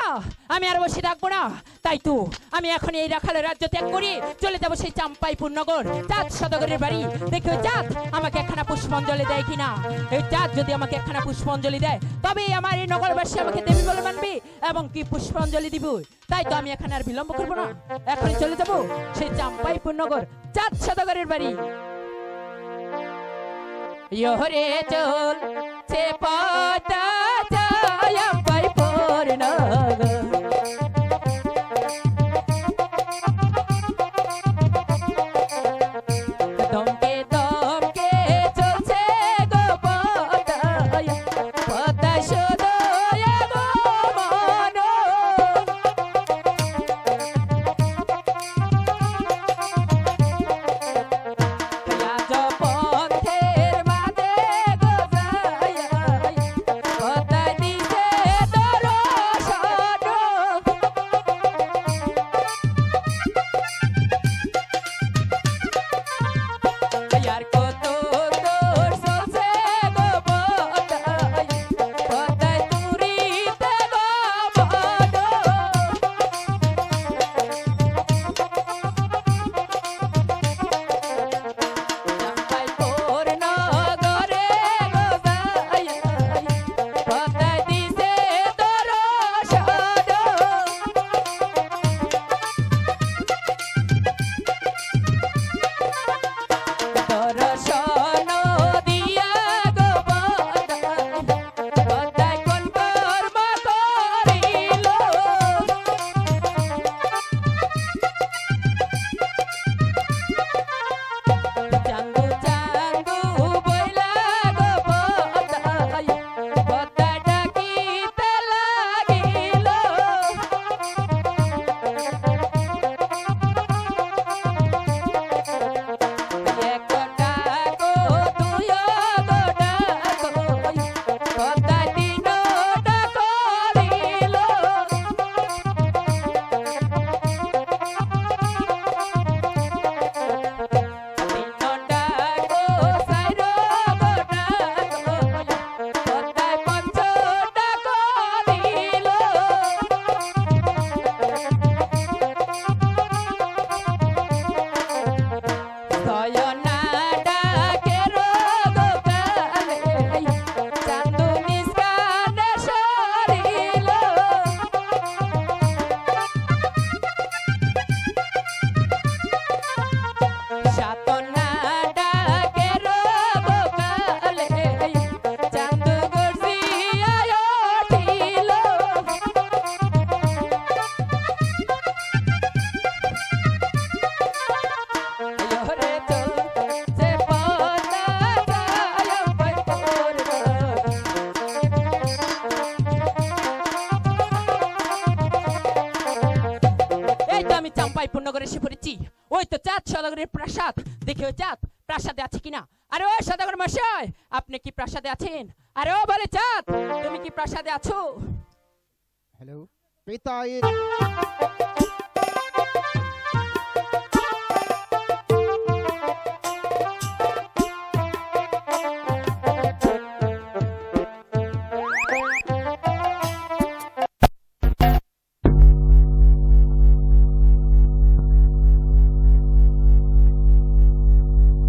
আমি আর বসে থাকবো না। তাই তো আমি এখন এই রাখালের রাজ্য ত্যাগ করি চলে যাবো সেই চাম্পাইপুর নগর চাঁদ সদাগরের বাড়ি। দেখো চাঁদ আমাকে একখানা পুষ্পাঞ্জলি দেয় কিনা। এই চাঁদ যদি আমাকে একখানা পুষ্পাঞ্জলি দেয় তবে আমার এই নগরবাসী আমাকে দেবী বলে মানবে এবং কি পুষ্পাঞ্জলি দিব। তাই তো আমি এখানে আর বিলম্ব করবো না, এখনই চলে যাবো সেই চাম্পাইপুর নগর চাঁদ সদাগরের বাড়ি। ইহরে চল সে পদ্মা চাম্পাইপুর নগর। দমকে দমকে চলছে গো পদ্মা, পদ্মা সদয় গো মন। রাজ পথের মাঝে গো যায়, পদ্মা দিছে দর্শন। আর কত দূর চলছে গো পদ্মায়, পদ্মায় তুরিতে গো মন। চাম্পাইপুর নগরে গো যায়, পদ্মায় দিছে দর্শন। দর্শন দিয়া গো পদ্মায়, পদ্মায় কোন কর্ম করিল। চাঙ্গু চাঙ্গু বইলা গো পদ্মায়, পদ্মা ডাকিতে লাগিল। এক ডাকো দুই গো ডাকো, পদ্মা তিন ডাকলিল। তিন ডাকো চাইর গো ডাকো, পদ্মায় পঞ্চ ডাকলিল। সয়না ডাকে রোগ কালে, চান্দু নিষ্কানে সরিল। সাতনা ডাকে রোগ কালে, চান্দু গর্জিয়া উঠিল। ইহরে চল সে পদ্মা চাম্পাইপুর নগর। এই তো আমি চাম্পাইপুর নগরে এসে পড়েছি। ওই তো চাঁদ সদাগরের প্রাসাদ। দেখি ওই চাঁদ প্রাসাদে আছে কিনা। আরে ও সদাগর মশাই, আপনি কি প্রাসাদে আছেন? আরে ও বলে চাঁদ, তুমি কি প্রাসাদে আছো? হ্যালো পিতাই